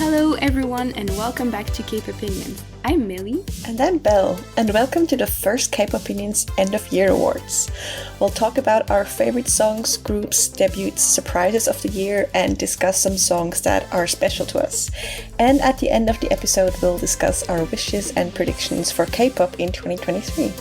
Hello everyone and welcome back to K-popinions. I'm Millie. And I'm Belle, and welcome to the first K-popinions End of Year Awards. We'll talk about our favorite songs, groups, debuts, surprises of the year, and discuss some songs that are special to us. And at the end of the episode, we'll discuss our wishes and predictions for K-pop in 2023.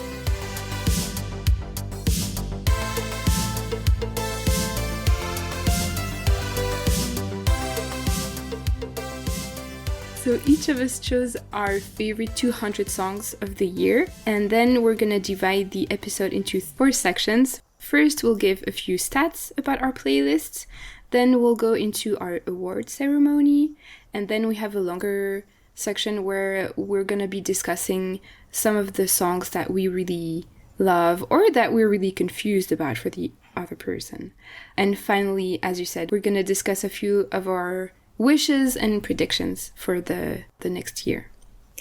So each of us chose our favorite 200 songs of the year, and then we're gonna divide the episode into 4 sections. First, we'll give a few stats about our playlists, then we'll go into our award ceremony, and then we have a longer section where we're gonna be discussing some of the songs that we really love or that we're really confused about for the other person. And finally, as you said, we're gonna discuss a few of our wishes and predictions for the next year.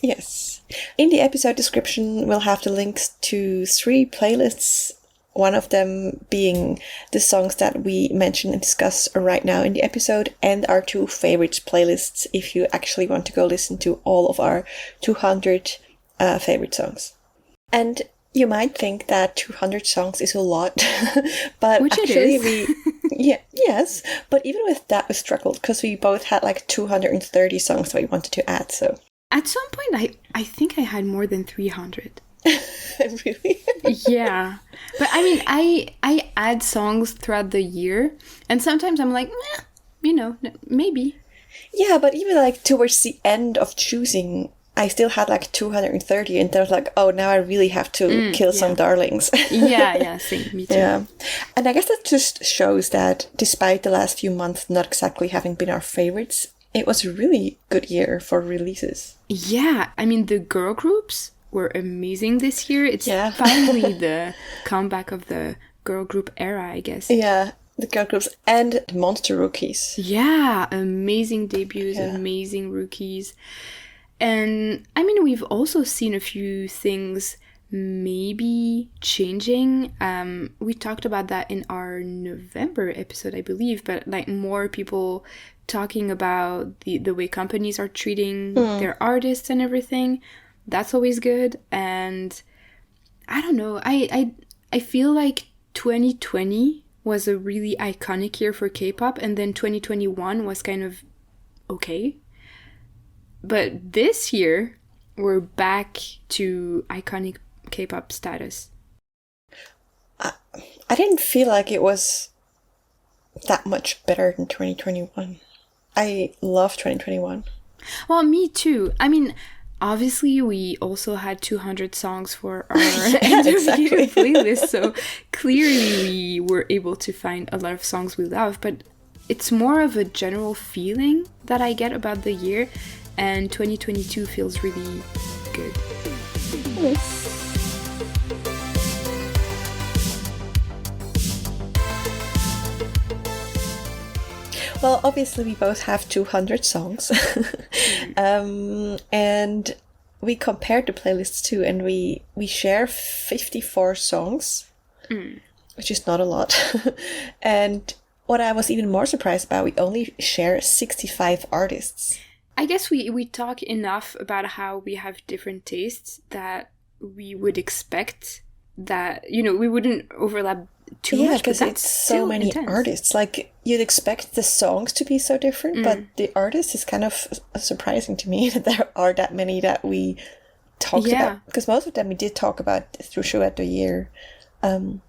Yes. In the episode description, we'll have the links to 3 playlists, one of them being the songs that we mention and discuss right now in the episode, and our 2 favorites playlists if you actually want to go listen to all of our 200 favorite songs. And you might think that 200 songs is a lot, but which actually yes, but even with that we struggled because we both had like 230 songs that we wanted to add, so. At some point I think I had more than 300. Really? Yeah. But I mean, I add songs throughout the year, and sometimes I'm like, maybe. Yeah, but even like towards the end of choosing, I still had like 230, and I was like, oh, now I really have to kill some darlings. yeah, same, me too. Yeah. And I guess that just shows that despite the last few months not exactly having been our favorites, it was a really good year for releases. Yeah, I mean, the girl groups were amazing this year. It's finally the comeback of the girl group era, I guess. Yeah, the girl groups and the monster rookies. Yeah, amazing debuts, amazing rookies. And I mean, we've also seen a few things maybe changing. We talked about that in our November episode, I believe, but like more people talking about the way companies are treating their artists and everything. That's always good. And I don't know, I feel like 2020 was a really iconic year for K-pop, and then 2021 was kind of okay. But this year, we're back to iconic K-pop status. I didn't feel like it was that much better than 2021. I love 2021. Well, me too. I mean, obviously, we also had 200 songs for our end of year playlist, so clearly we were able to find a lot of songs we love, but it's more of a general feeling that I get about the year. And 2022 feels really good. Well, obviously we both have 200 songs. And we compared the playlists too, and we share 54 songs, which is not a lot. And what I was even more surprised about, we only share 65 artists. I guess we talk enough about how we have different tastes that we would expect that, we wouldn't overlap too much. Yeah, because it's so many intense artists. Like, you'd expect the songs to be so different, but the artist is kind of surprising to me that there are that many that we talked about. Because most of them we did talk about through throughout the year. But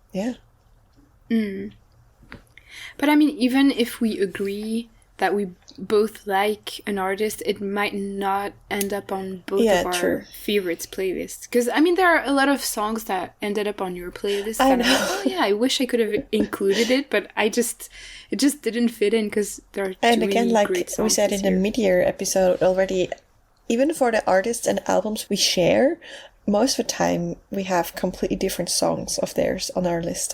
I mean, even if we agree that we both like an artist, it might not end up on both of our favorites playlists. Because I mean, there are a lot of songs that ended up on your playlist. I know. I wish I could have included it, but it just didn't fit in because there are and too again, many like great songs we said in the mid-year episode already, even for the artists and albums we share, most of the time we have completely different songs of theirs on our list.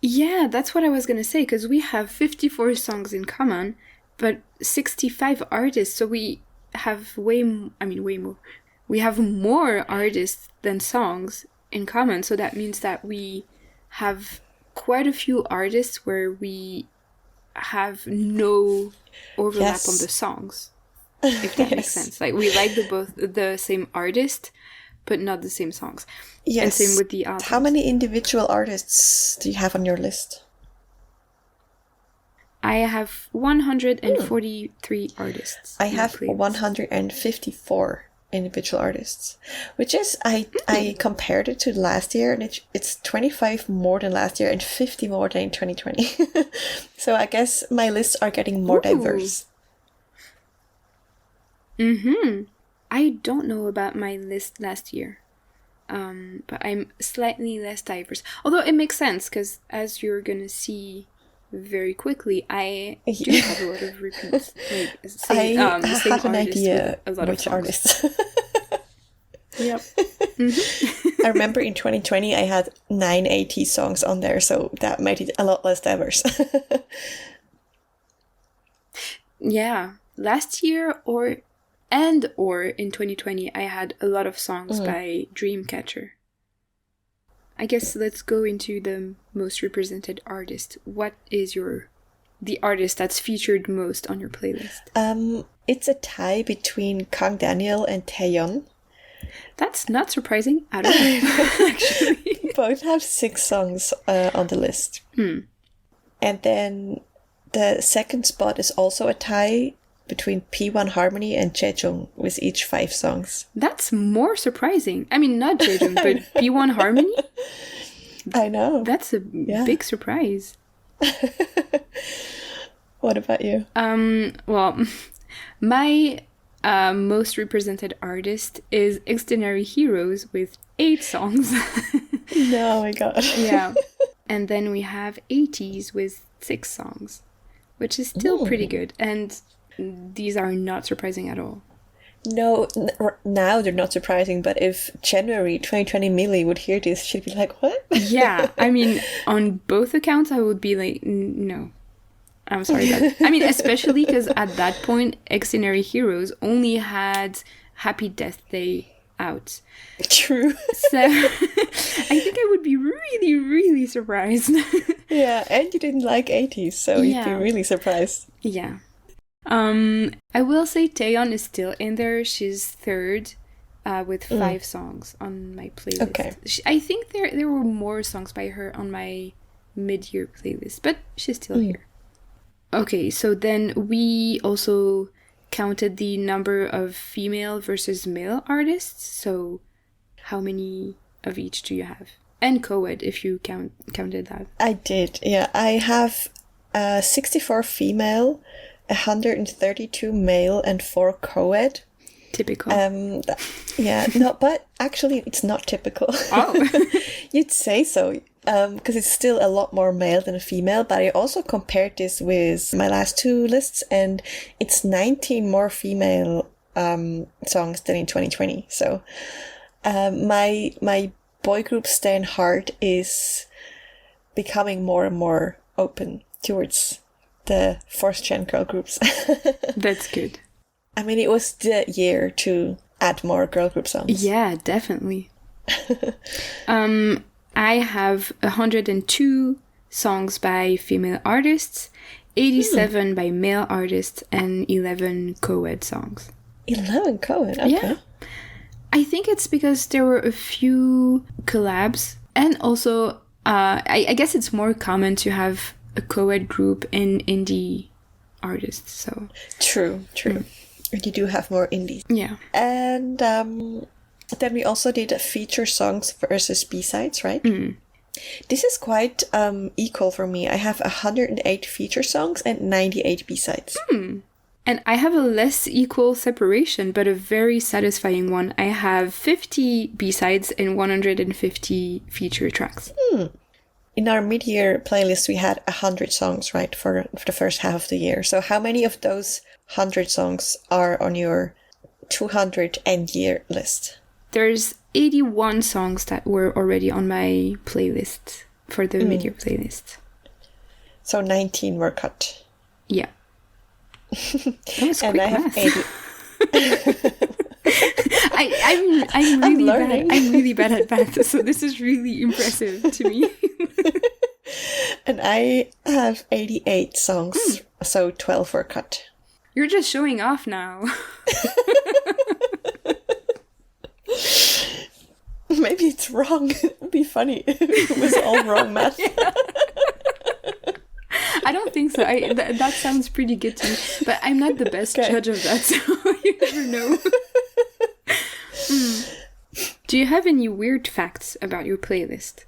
Yeah, that's what I was going to say, because we have 54 songs in common, but 65 artists, so we have way more. We have more artists than songs in common, so that means that we have quite a few artists where we have no overlap Yes. on the songs, if that makes sense. Like, we like the same artist, but not the same songs. Yes. And same with the albums. How many individual artists do you have on your list? I have 143 artists. I have 154 individual artists, which is, I compared it to last year, and it's 25 more than last year and 50 more than in 2020. So I guess my lists are getting more diverse. I don't know about my list last year, but I'm slightly less diverse. Although it makes sense, because as you're gonna see very quickly, I do have a lot of repeats. Like, I have an idea which artists. Yep. I remember in 2020 I had 9 AT songs on there, so that made it a lot less diverse. Yeah. Last year or in 2020 I had a lot of songs by Dreamcatcher. I guess let's go into the most represented artist. What is the artist that's featured most on your playlist? It's a tie between Kang Daniel and Taeyeon. That's not surprising at all, actually. Both have 6 songs on the list. And then the second spot is also a tie between P1 Harmony and Jaejung, with each 5 songs. That's more surprising. I mean, not Jaejung, but P1 Harmony? I know. That's a big surprise. What about you? Well, my most represented artist is Extraordinary Heroes with 8 songs. No, oh my god. Yeah. And then we have 80s with 6 songs, which is still pretty good. And these are not surprising at all. No, now they're not surprising, but if January 2020 Millie would hear this, she'd be like, what? Yeah, I mean, on both accounts, I would be like, no. I'm sorry. I mean, especially because at that point, Extraordinary Heroes only had Happy Death Day out. True. So I think I would be really, really surprised. Yeah, and you didn't like 80s, so you'd be really surprised. Yeah. I will say Taeyeon is still in there. She's third with 5 songs on my playlist. Okay. I think there were more songs by her on my mid-year playlist, but she's still here. Okay, so then we also counted the number of female versus male artists. So how many of each do you have? And co-ed, if you counted that. I did, yeah. I have 64 female, 132 male, and 4 co-ed. Typical. Yeah, no, but actually it's not typical. Oh. You'd say so, because it's still a lot more male than female, but I also compared this with my last 2 lists, and it's 19 more female songs than in 2020. So my boy group Stan Hart is becoming more and more open towards the 4th gen girl groups. That's good. I mean, it was the year to add more girl group songs. Yeah, definitely. I have 102 songs by female artists, 87 by male artists, and 11 co-ed songs. 11 co-ed? Okay. Yeah. I think it's because there were a few collabs, and also I guess it's more common to have a co-ed group in indie artists. So True. And you do have more indies. Yeah. And then we also did feature songs versus B-sides, right? This is quite equal for me. I have 108 feature songs and 98 B-sides. And I have a less equal separation, but a very satisfying one. I have 50 B-sides and 150 feature tracks. In our mid-year playlist, we had 100 songs, right, for the first half of the year. So how many of those 100 songs are on your 200 end-year list? There's 81 songs that were already on my playlist for the mid-year playlist. So 19 were cut. Yeah. That was quick And I have 80. I'm really bad at math, so this is really impressive to me. And I have 88 songs, so 12 were cut. You're just showing off now. Maybe it's wrong. It would be funny if it was all wrong math. I don't think so. That sounds pretty good to me. But I'm not the best judge of that, so you never know. Do you have any weird facts about your playlist?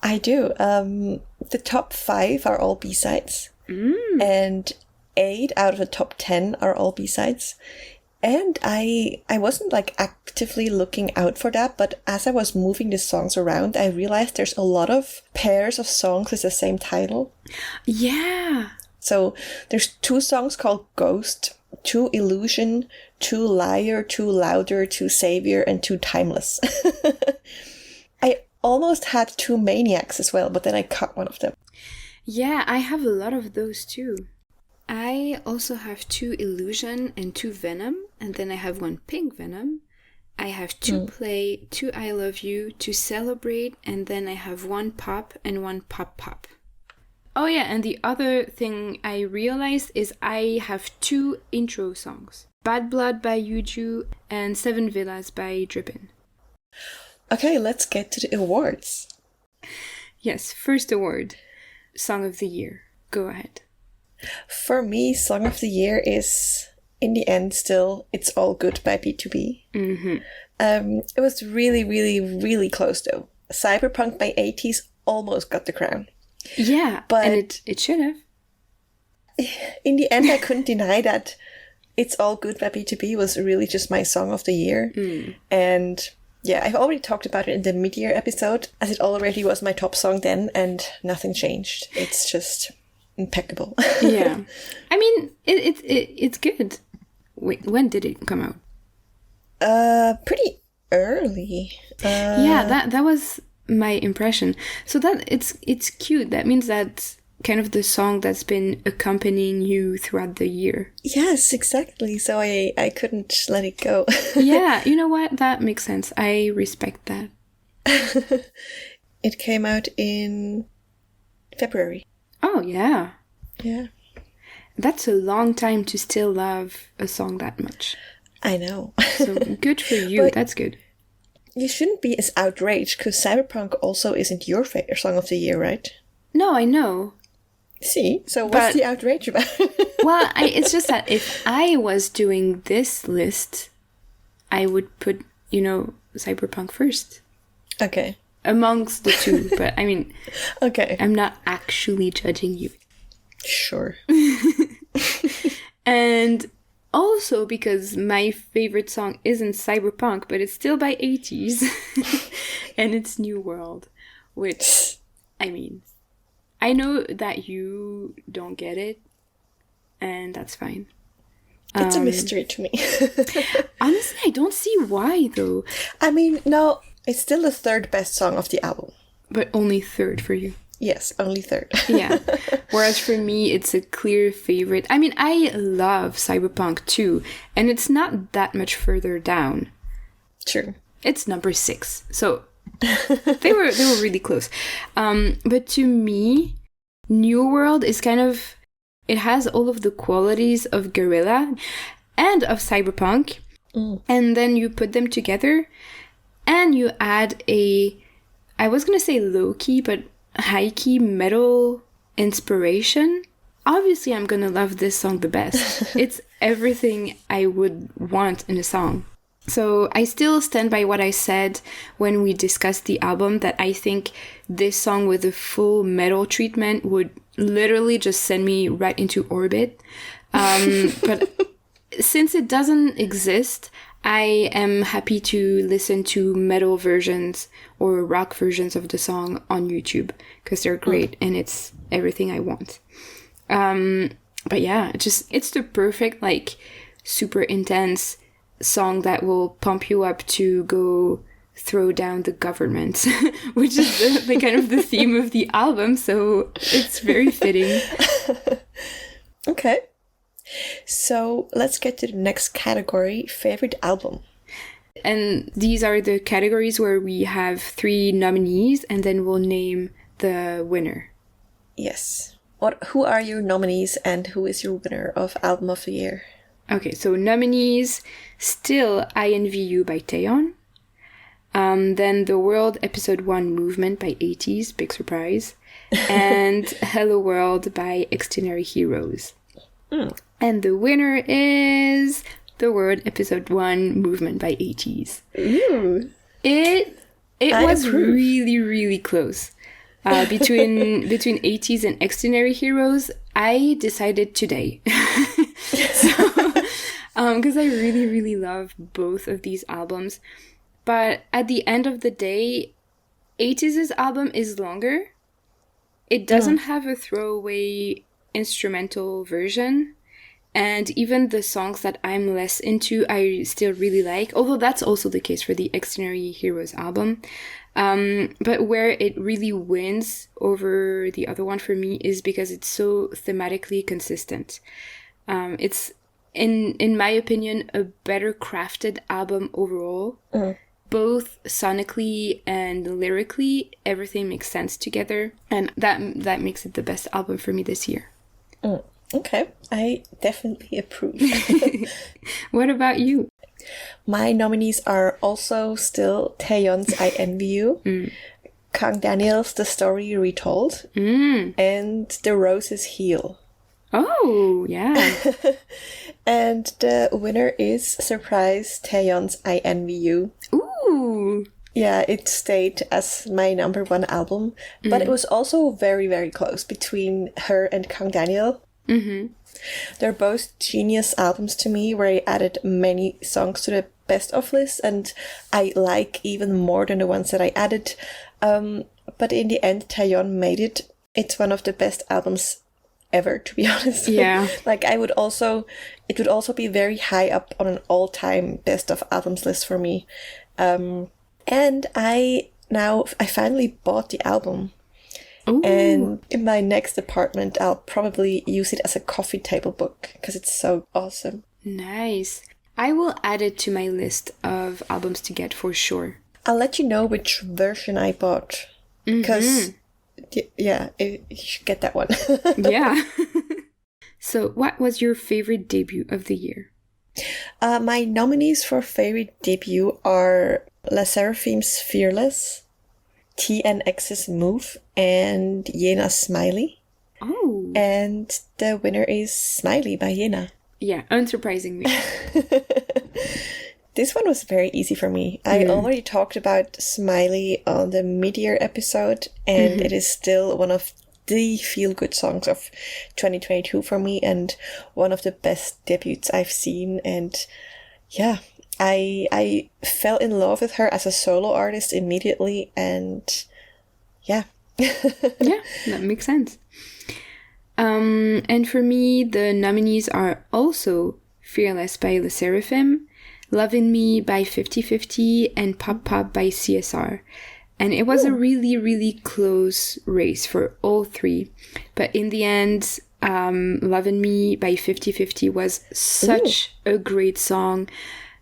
I do. The top 5 are all B-sides. And 8 out of the top 10 are all B-sides. And I wasn't like actively looking out for that, but as I was moving the songs around, I realized there's a lot of pairs of songs with the same title. Yeah. So there's 2 songs called Ghost, 2 Illusion, 2 Liar, 2 Louder, 2 Savior, and 2 Timeless. I almost had 2 Maniacs as well, but then I cut one of them. Yeah, I have a lot of those too. I also have 2 Illusion and 2 Venom, and then I have 1 Pink Venom. I have 2 Play, 2 I Love You, 2 Celebrate, and then I have 1 Pop and 1 Pop Pop. Oh yeah, and the other thing I realized is I have 2 intro songs. Bad Blood by Yuju and 7 Villas by Drippin'. Okay, let's get to the awards. Yes, first award, Song of the Year. Go ahead. For me, Song of the Year is, in the end, still It's All Good by B2B. It was really, really, really close though. Cyberpunk by 80s almost got the crown. Yeah, but and it should have. In the end, I couldn't deny that It's All Good by B2B was really just my Song of the Year. And yeah, I've already talked about it in the mid-year episode, as it already was my top song then, and nothing changed. It's just impeccable. Yeah, I mean it's good. Wait, when did it come out? Pretty early. Yeah, that was my impression. So that it's cute. That means that's kind of the song that's been accompanying you throughout the year. Yes, exactly. So I couldn't let it go. Yeah, you know what? That makes sense. I respect that. It came out in February. Oh, yeah. Yeah. That's a long time to still love a song that much. I know. So good for you. That's good. You shouldn't be as outraged, because Cyberpunk also isn't your favorite song of the year, right? No, I know. See? So what's the outrage about? Well, it's just that if I was doing this list, I would put, Cyberpunk first. Okay. Amongst the 2, but I mean, okay. I'm not actually judging you. Sure. And also because my favorite song isn't Cyberpunk, but it's still by 80s, and it's New World, which, I mean, I know that you don't get it, and that's fine. It's a mystery to me. Honestly, I don't see why, though. I mean, no, it's still the 3rd best song of the album. But only 3rd for you. Yes, only 3rd. Yeah. Whereas for me, it's a clear favorite. I mean, I love Cyberpunk too, and it's not that much further down. True. It's number 6. So they were really close. But to me, New World is kind of, it has all of the qualities of Guerrilla and of Cyberpunk, and then you put them together and you add I was gonna say low-key, but high-key metal inspiration. Obviously, I'm gonna love this song the best. It's everything I would want in a song. So I still stand by what I said when we discussed the album, that I think this song with a full metal treatment would literally just send me right into orbit. But since it doesn't exist, I am happy to listen to metal versions or rock versions of the song on YouTube, because they're great and it's everything I want. But yeah, it's the perfect, like, super intense song that will pump you up to go throw down the government, which is the kind of the theme of the album, so it's very fitting. Okay. So let's get to the next category, favorite album. And these are the categories where we have 3 nominees, and then we'll name the winner. Yes. Who are your nominees and who is your winner of Album of the Year? Okay, so nominees, still I Envy You by Taeyeon. Then The World Episode 1 Movement by 80s, big surprise. And Hello World by Extraordinary Heroes. And the winner is The World Episode 1 Movement by 80s. Ooh. It was approve. really, really close. Between 80s and Extraordinary Heroes, I decided today. Because I really, really love both of these albums. But at the end of the day, 80s' album is longer. It doesn't have a throwaway instrumental version. And even the songs that I'm less into, I still really like. Although that's also the case for the Extraordinary Heroes album. But where it really wins over the other one for me is because it's so thematically consistent. It's, in my opinion, a better crafted album overall. Both sonically and lyrically, everything makes sense together. And that makes it the best album for me this year. Okay, I definitely approve. What about you? My nominees are also still Taeyeon's I Envy You, Kang Daniel's The Story Retold, and The Roses Heal. Oh, yeah. And the winner is, surprise, Taeyeon's I Envy You. Ooh. Yeah, it stayed as my number one album, but it was also very, very close between her and Kang Daniel. They're both genius albums to me, where I added many songs to the best of list, and I like even more than the ones that I added. But in the end, Taeyeon made it. It's one of the best albums ever, to be honest. Yeah. Like, it would also be very high up on an all-time best of albums list for me. And I finally bought the album. Ooh. And in my next apartment, I'll probably use it as a coffee table book because it's so awesome. Nice. I will add it to my list of albums to get for sure. I'll let you know which version I bought. Because, yeah, you should get that one. Yeah. So, what was your favorite debut of the year? My nominees for favorite debut are La Seraphim's Fearless, TNX's Move, and Yena's Smiley. Oh. And the winner is Smiley by Yena. Yeah, unsurprisingly. This one was very easy for me. I already talked about Smiley on the mid-year episode, and it is still one of the feel-good songs of 2022 for me, and one of the best debuts I've seen. And yeah, I fell in love with her as a solo artist immediately, and yeah. Yeah, that makes sense. And for me, the nominees are also Fearless by Le Seraphim, Lovin' Me by 50/50, and Pop Pop by CSR. And it was a really, really close race for all three. But in the end, Lovin' Me by 50/50 was such a great song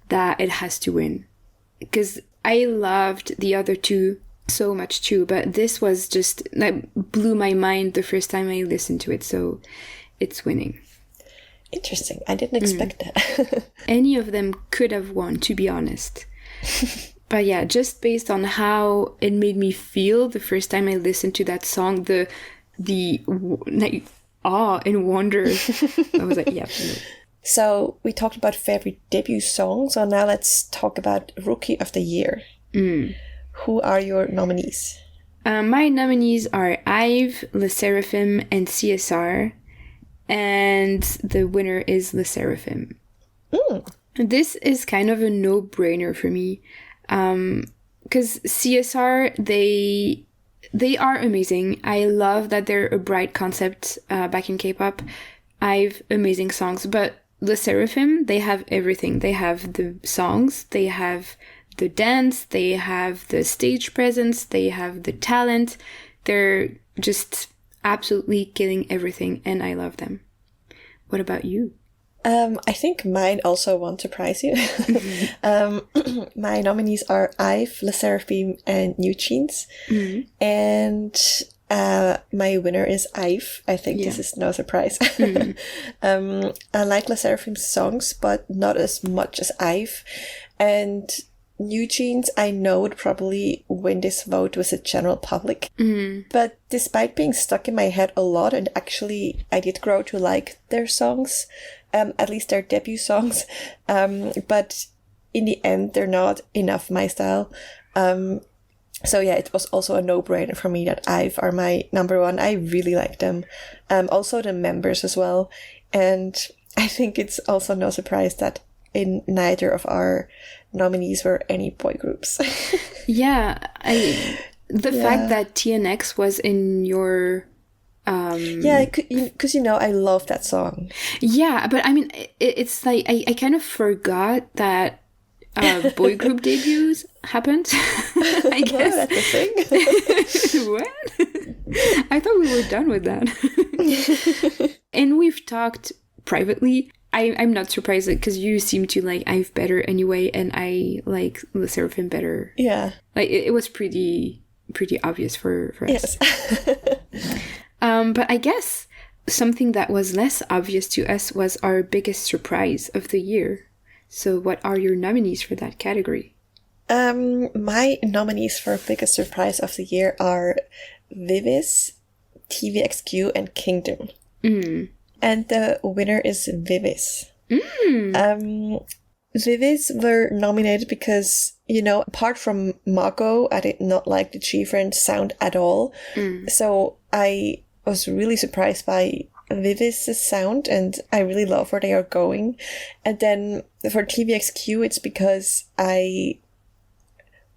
that it has to win. Because I loved the other two so much too, but this was just, like, blew my mind the first time I listened to it, so it's winning. Interesting. I didn't expect that. Any of them could have won, to be honest. But yeah, just based on how it made me feel the first time I listened to that song, the like, awe and wonder, I was like, yeah. No. So we talked about favorite debut songs, so now let's talk about Rookie of the Year. Who are your nominees? My nominees are IVE, Le Seraphim, and CSR. And the winner is Le Seraphim. This is kind of a no-brainer for me. Because CSR, they are amazing. I love that they're a bright concept back in K-pop. IVE, amazing songs. But Le Seraphim, they have everything. They have the songs, they have the dance, they have the stage presence, they have the talent. They're just absolutely killing everything, and I love them. What about you? I think mine also won't surprise you. My nominees are IVE, Le Seraphim, and New Jeans. And my winner is Ive. I think this is no surprise. I like La Seraphim's songs, but not as much as Ive. And New Jeans, I know, would probably win this vote with the general public. But despite being stuck in my head a lot, and actually I did grow to like their songs, at least their debut songs, but in the end, they're not enough my style. So yeah, it was also a no-brainer for me that Ive are my number one. I really like them. Also the members as well. And I think it's also no surprise that in neither of our nominees were any boy groups. Yeah, the fact that TNX was in your... yeah, because I love that song. Yeah, but I mean, it's like, I kind of forgot that boy group debuts happened. I guess. Oh, that's a thing. What? I thought we were done with that. And we've talked privately. I'm not surprised because you seem to like Ive better anyway, and I like La Seraphim better. Yeah. Like it was pretty obvious for us. Yes. But I guess something that was less obvious to us was our biggest surprise of the year. So what are your nominees for that category? My nominees for biggest surprise of the year are Vivis, TVXQ, and Kingdom. And the winner is Vivis. Vivis were nominated because, apart from Mako, I did not like the G-Friend sound at all. So I was really surprised by Vivis' sound, and I really love where they are going. And then for TVXQ, it's because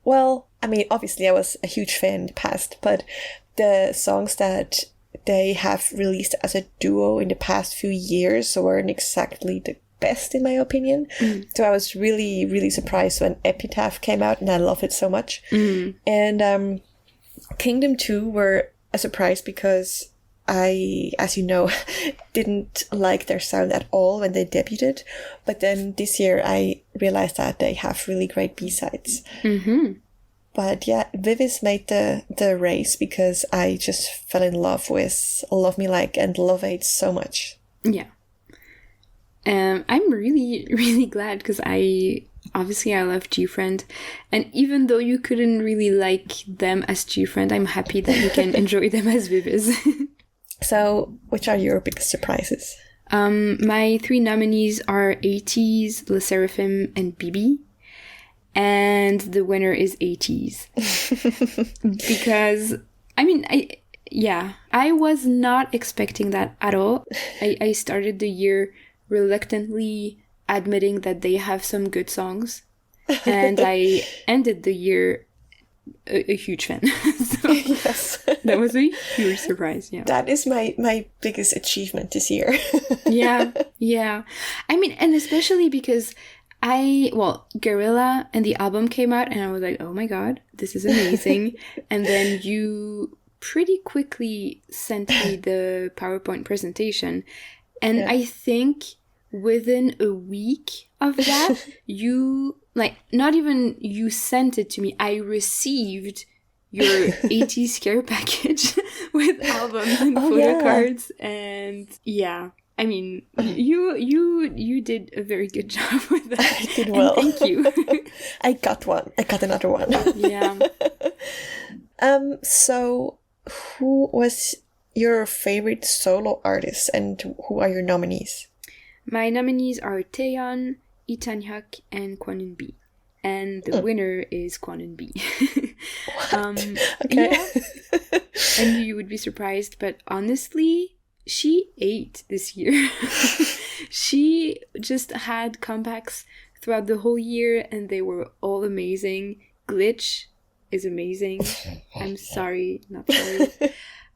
obviously I was a huge fan in the past, but the songs that they have released as a duo in the past few years weren't exactly the best in my opinion. So I was really, really surprised when Epitaph came out, and I love it so much. And Kingdom 2 were a surprise because I, as you know, didn't like their sound at all when they debuted. But then this year I realized that they have really great B-sides. But yeah, Vivis made the race because I just fell in love with Love Me Like and Love 8 so much. Yeah. I'm really, really glad because I love G-Friend. And even though you couldn't really like them as G-Friend, I'm happy that you can enjoy them as Vivis. So, which are your biggest surprises? My 3 nominees are 80s, La Seraphim, and BB. And the winner is 80s. Because, I was not expecting that at all. I started the year reluctantly admitting that they have some good songs. And I ended the year a huge fan. So yes. That was a huge surprise. Yeah, that is my biggest achievement this year. yeah. I mean, and especially because Guerrilla and the album came out, and I was like, oh my god, this is amazing. And then you pretty quickly sent me the PowerPoint presentation, and I think within a week of that, you not even you sent it to me, I received your 80s care package with albums and photo cards, and I mean, you did a very good job with that. I did well. And thank you. I got another one. Yeah. So who was your favorite solo artist, and who are your nominees? My nominees are Taeyeon, Lee Tan-hyuk, and Kwon Eun-bi. And the winner is Kwon Eun-bi. Okay. Yeah. I knew you would be surprised, but honestly, she ate this year. She just had comebacks throughout the whole year, and they were all amazing. Glitch is amazing. I'm sorry, not sorry.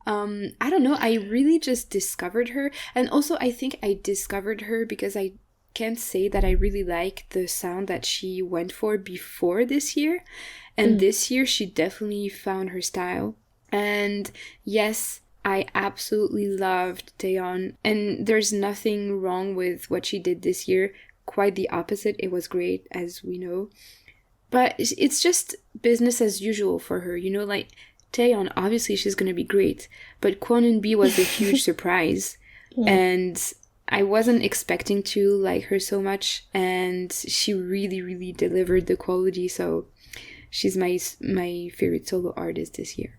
I don't know, I really just discovered her. And also, I think I discovered her because I can't say that I really like the sound that she went for before this year. And this year, she definitely found her style. And yes, I absolutely loved Taeyeon. And there's nothing wrong with what she did this year. Quite the opposite. It was great, as we know. But it's just business as usual for her. Taeyeon, obviously she's going to be great, but Kwon Eun-bi was a huge surprise. And I wasn't expecting to like her so much, and she really, really delivered the quality. So she's my favorite solo artist this year.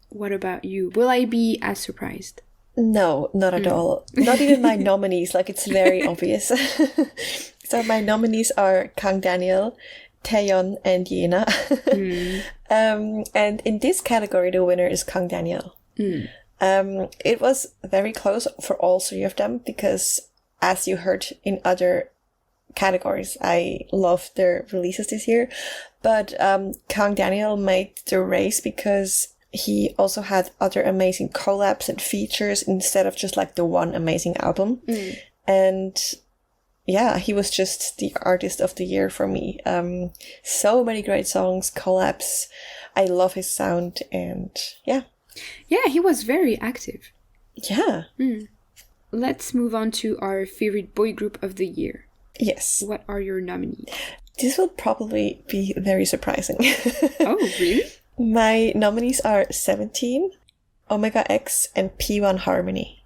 What about you? Will I be as surprised? No, not at all. Not even my nominees. Like, it's very obvious. So my nominees are Kang Daniel, Taeyeon, and Yena. And in this category, the winner is Kang Daniel. It was very close for all three of them because, as you heard in other categories, I love their releases this year. But Kang Daniel made the race because he also had other amazing collabs and features instead of just like the one amazing album. And yeah, he was just the artist of the year for me. So many great songs, collabs. I love his sound, and yeah. Yeah, he was very active. Yeah. Let's move on to our favorite boy group of the year. Yes. What are your nominees? This will probably be very surprising. Oh, really? My nominees are 17, Omega X, and P1 Harmony.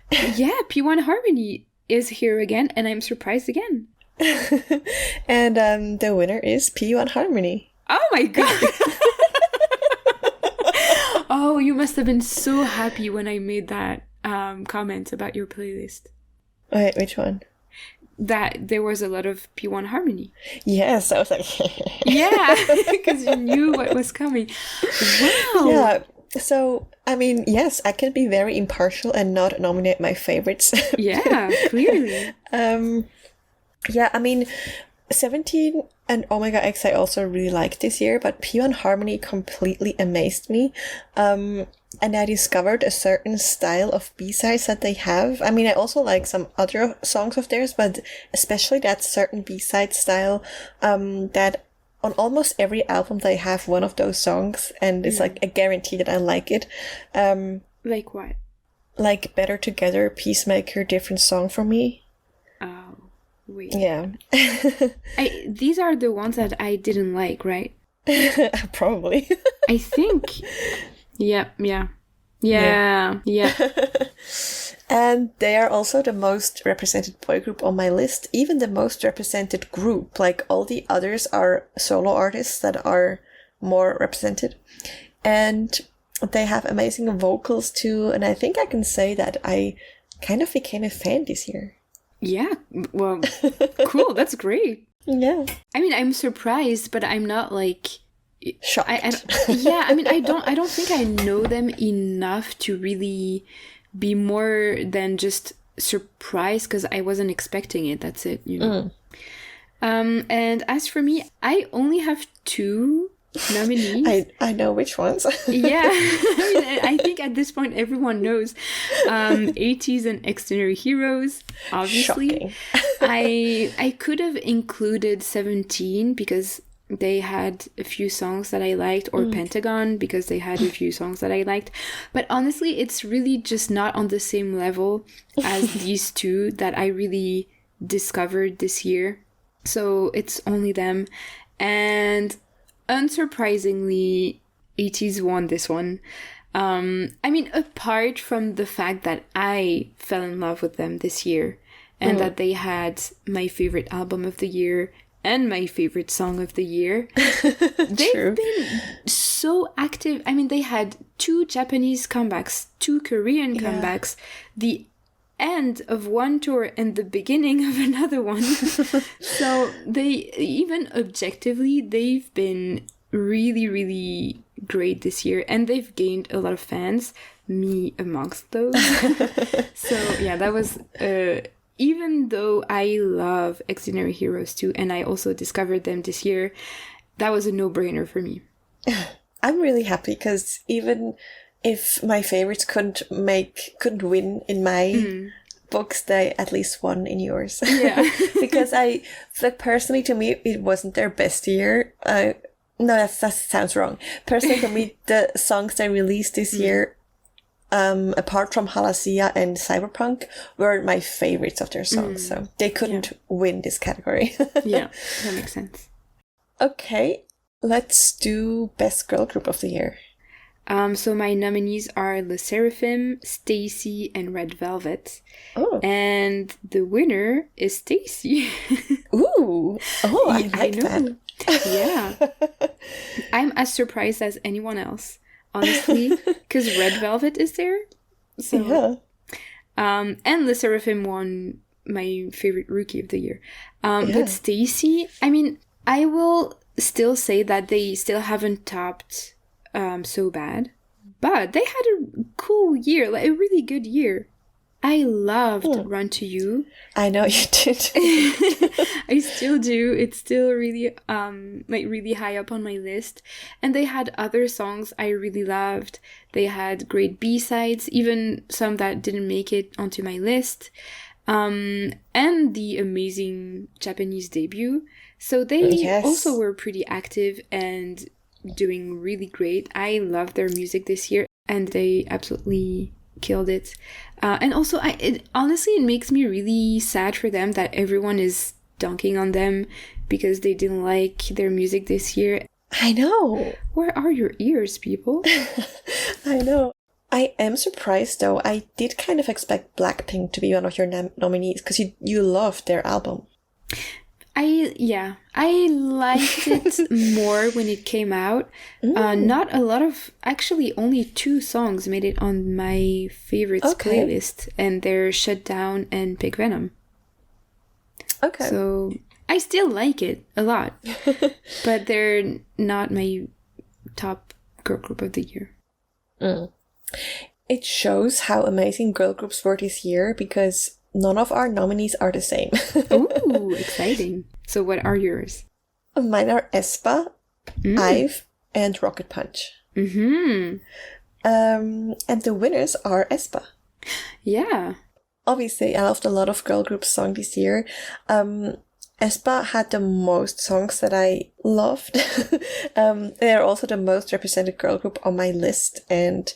Yeah, P1 Harmony is here again, and I'm surprised again. And the winner is P1 Harmony. Oh my god! Oh, you must have been so happy when I made that comment about your playlist. Wait, which one? That there was a lot of P1 Harmony. Yes, I was like... Yeah, because you knew what was coming. Wow! Yeah, so, I mean, yes, I can be very impartial and not nominate my favorites. Yeah, clearly. Yeah, I mean, 17 and Omega X I also really liked this year, but P1 Harmony completely amazed me. And I discovered a certain style of B-sides that they have. I mean, I also like some other songs of theirs, but especially that certain B-side style, that on almost every album they have one of those songs, and it's like a guarantee that I like it. Like what? Like Better Together, Peacemaker, Different Song for Me. Oh, wait. Yeah. These are the ones that I didn't like, right? Probably. I think... Yeah. And they are also the most represented boy group on my list, even the most represented group. Like, all the others are solo artists that are more represented. And they have amazing vocals too, and I think I can say that I kind of became a fan this year. Yeah, well, cool, that's great. Yeah. I mean, I'm surprised, but I'm not like... shocked. I mean, I don't think I know them enough to really be more than just surprised, because I wasn't expecting it. That's it, you know. And as for me, I only have 2 nominees. I know which ones. Yeah, I mean, I think at this point everyone knows. 80s and Extraordinary Heroes, obviously. Shocking. I could have included 17 because they had a few songs that I liked, or Pentagon because they had a few songs that I liked. But honestly, it's really just not on the same level as these 2 that I really discovered this year. So it's only them. And unsurprisingly, 80s won this one. I mean, apart from the fact that I fell in love with them this year, and that they had my favorite album of the year and my favorite song of the year. They've been so active. I mean, they had 2 Japanese comebacks, 2 Korean comebacks, the end of one tour and the beginning of another one. So they, even objectively, they've been really, really great this year, and they've gained a lot of fans, me amongst those. So yeah, that was... even though I love Extraordinary Heroes too, and I also discovered them this year, that was a no-brainer for me. I'm really happy, because even if my favorites couldn't win in my books, they at least won in yours. Yeah. Because personally, to me, it wasn't their best year. No, that sounds wrong. Personally, for me, the songs they released this year, apart from Halasia and Cyberpunk, were my favorites of their songs. So they couldn't win this category. Yeah, that makes sense. Okay, Let's do Best Girl Group of the Year. So my nominees are Le Seraphim, Stacy, and Red Velvet. Oh. And the winner is Stacy. Ooh. Oh, I like that. Yeah. I'm as surprised as anyone else, honestly, because Red Velvet is there. So, yeah. And Le Seraphim won my favorite rookie of the year. But Stacy, I mean, I will still say that they still haven't topped So Bad, but they had a cool year, like a really good year. I loved Run to You. I know you did. I still do. It's still really really high up on my list. And they had other songs I really loved. They had great B-sides, even some that didn't make it onto my list. And the amazing Japanese debut. So they also were pretty active and doing really great. I love their music this year, and they absolutely killed it. And also, honestly, it makes me really sad for them that everyone is dunking on them because they didn't like their music this year. I know. Where are your ears, people? I know. I am surprised, though. I did kind of expect Blackpink to be one of your nominees because you loved their album. I liked it more when it came out. Not a lot of, actually only 2 songs made it on my favorites playlist, and they're Shut Down and Pig Venom. Okay. So I still like it a lot, but they're not my top girl group of the year. It shows how amazing girl groups were this year because none of our nominees are the same. Ooh, exciting. So what are yours? Mine are aespa, IVE, and Rocket Punch. Mm-hmm. And the winners are aespa. Yeah. Obviously, I loved a lot of girl group songs this year. aespa had the most songs that I loved. They're also the most represented girl group on my list, and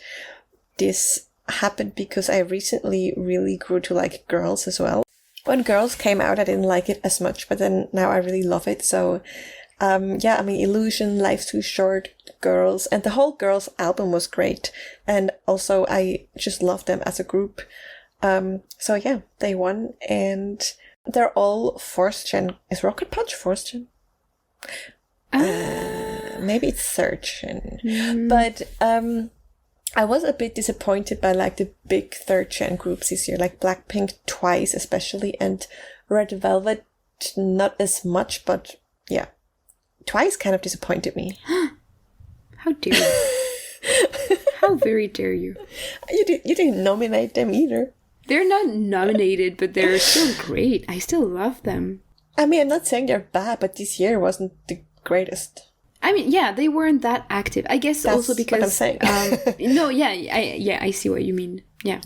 this happened because I recently really grew to like girls as well. When girls came out, I didn't like it as much, but then now I really love it. So, Illusion, Life's Too Short, Girls, and the whole Girls album was great. And also, I just love them as a group. They won, and they're all 4th gen. Is Rocket Punch 4th gen? Maybe it's 3rd gen. But, I was a bit disappointed by like the big 3rd gen groups this year, like Blackpink, Twice especially, and Red Velvet not as much, but yeah. Twice kind of disappointed me. How dare you? How very dare you? You didn't nominate them either. They're not nominated, but they're still great. I still love them. I mean, I'm not saying they're bad, but this year wasn't the greatest. I mean, yeah, they weren't that active. I guess That's also because what I'm saying. I see what you mean. Yeah.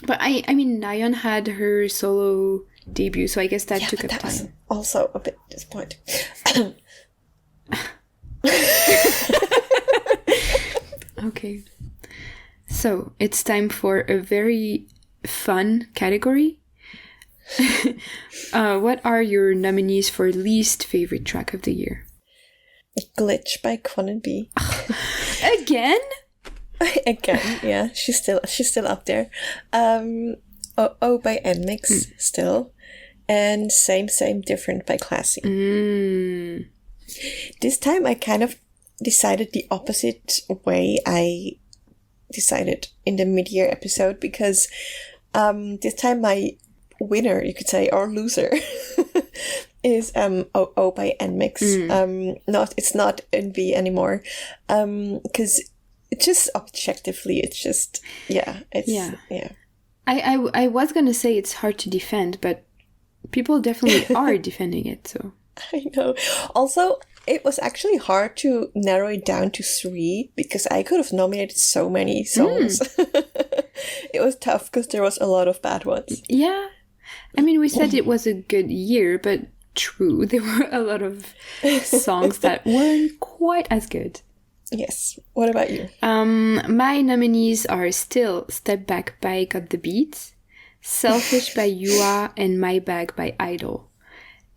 But I mean, Nayeon had her solo debut, so I guess that took up that time. Was also a bit disappointing. Okay. So it's time for a very fun category. What are your nominees for least favorite track of the year? Glitch by Kwon and B. Again? Again, yeah. She's still up there. Oh by NMIX still. And Same Different by Classy. This time I kind of decided the opposite way I decided in the mid-year episode, because this time my winner, you could say, or loser, is Oh by NMIX. It's not NV anymore, because it's just objectively, it's just I was gonna say it's hard to defend, but people definitely are defending it. So I know. Also, it was actually hard to narrow it down to 3 because I could have nominated so many songs. It was tough because there was a lot of bad ones. Yeah, I mean, we said it was a good year, but true, there were a lot of songs that weren't quite as good. Yes. What about you? My nominees are still Step Back by Got the Beat, Selfish by Yua, and My Bag by Idol.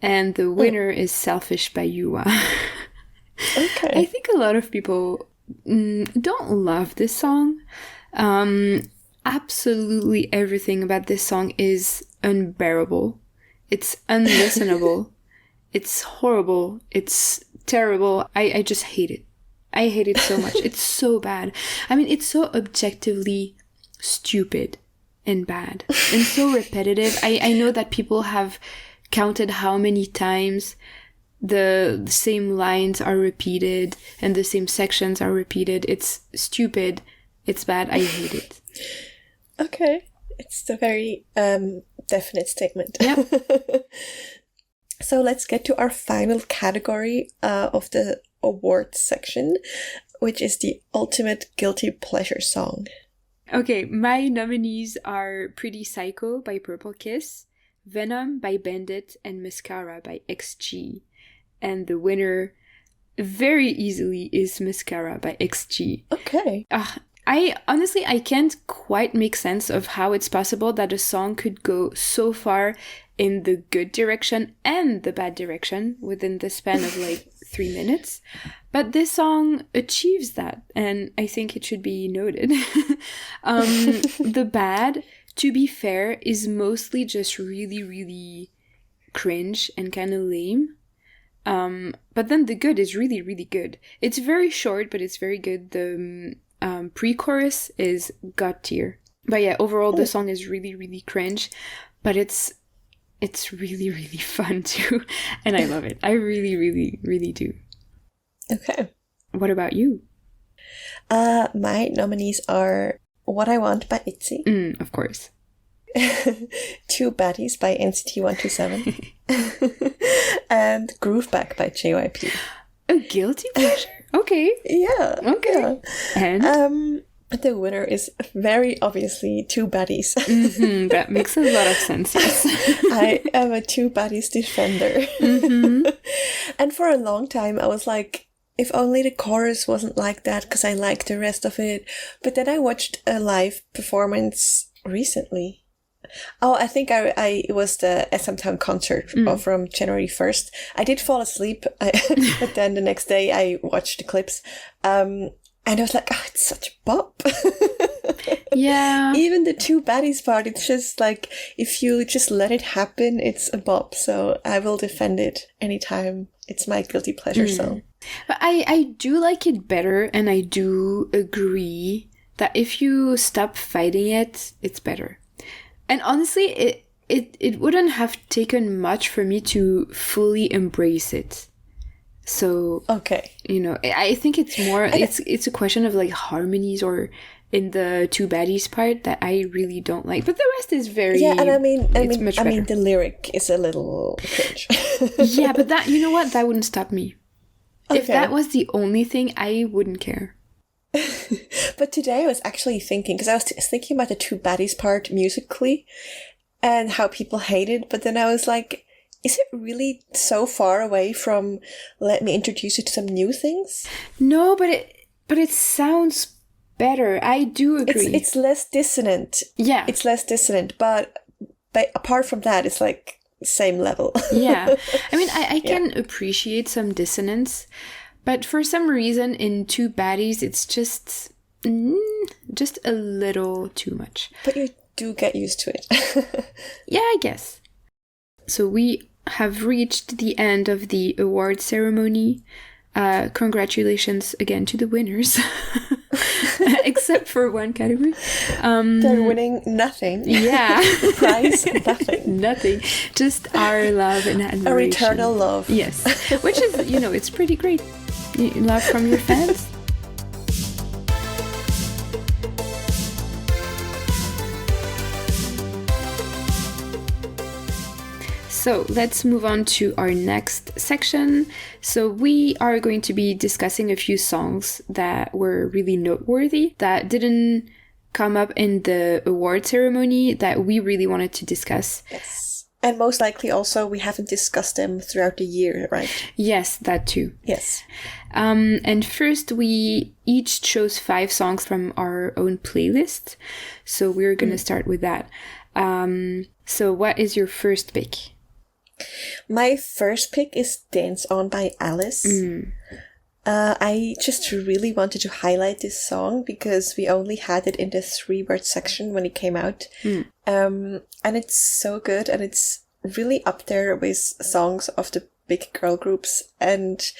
And the winner is Selfish by Yua. Okay. I think a lot of people don't love this song. Absolutely everything about this song is unbearable. It's unlistenable. It's horrible. It's terrible. I just hate it. I hate it so much. It's so bad. I mean, it's so objectively stupid and bad and so repetitive. I know that people have counted how many times the same lines are repeated and the same sections are repeated. It's stupid. It's bad. I hate it. Okay. It's a very definite statement. Yeah. So let's get to our final category of the awards section, which is the ultimate guilty pleasure song. Okay, my nominees are Pretty Psycho by Purple Kiss, Venom by Bandit, and Mascara by XG. And the winner very easily is Mascara by XG. Okay. I can't quite make sense of how it's possible that a song could go so far in the good direction and the bad direction within the span of like 3 minutes. But this song achieves that, and I think it should be noted. The bad, to be fair, is mostly just really, really cringe and kind of lame. But then the good is really, really good. It's very short, but it's very good. The pre-chorus is god tier. But yeah, overall the song is really, really cringe, but it's really, really fun too, and I love it. I really, really, really do. Okay. What about you? My nominees are What I Want by ITZY. Of course. Two Baddies by NCT 127. And Groove Back by JYP. A guilty pleasure? Okay. Yeah. Okay. Yeah. And? The winner is very obviously Two Baddies. Mm-hmm, that makes a lot of sense, yes. I am a Two Baddies defender. Mm-hmm. And for a long time I was like, if only the chorus wasn't like that, because I like the rest of it. But then I watched a live performance recently. Oh, I think it was the SM Town concert from January 1st. I did fall asleep, but then the next day I watched the clips. And I was like, oh, it's such a bop. Yeah. Even the Two Baddies part, it's just like, if you just let it happen, it's a bop. So I will defend it anytime. It's my guilty pleasure song. But I do like it better, and I do agree that if you stop fighting it, it's better. And honestly, it wouldn't have taken much for me to fully embrace it. So, okay, you know, I think it's more, it's a question of like harmonies or in the Two Baddies part that I really don't like. But the rest is very, yeah, and I mean, the lyric is a little cringe. Yeah, but that, you know what, that wouldn't stop me. Okay. If that was the only thing, I wouldn't care. But today I was actually thinking, because I was thinking about the Two Baddies part musically and how people hate it, but then I was like, is it really so far away from let me introduce you to some new things? No, but it sounds better. I do agree. It's less dissonant. Yeah. It's less dissonant, but apart from that, it's like same level. Yeah. I mean, I can appreciate some dissonance, but for some reason in Two Baddies, it's just a little too much. But you do get used to it. Yeah, I guess. So we have reached the end of the award ceremony. Congratulations again to the winners. Except for one category. They're winning nothing. Yeah. Prize, nothing. Nothing. Just our love and admiration. Our eternal love. Yes. Which is, it's pretty great. Love from your fans. So let's move on to our next section. So we are going to be discussing a few songs that were really noteworthy, that didn't come up in the award ceremony, that we really wanted to discuss. Yes. And most likely also we haven't discussed them throughout the year, right? Yes, that too. Yes. And first we each chose 5 songs from our own playlist. So we're going to start with that. So what is your first pick? My first pick is Dance On by Alice. I just really wanted to highlight this song because we only had it in the 3-word section when it came out. And it's so good, and it's really up there with songs of the big girl groups, and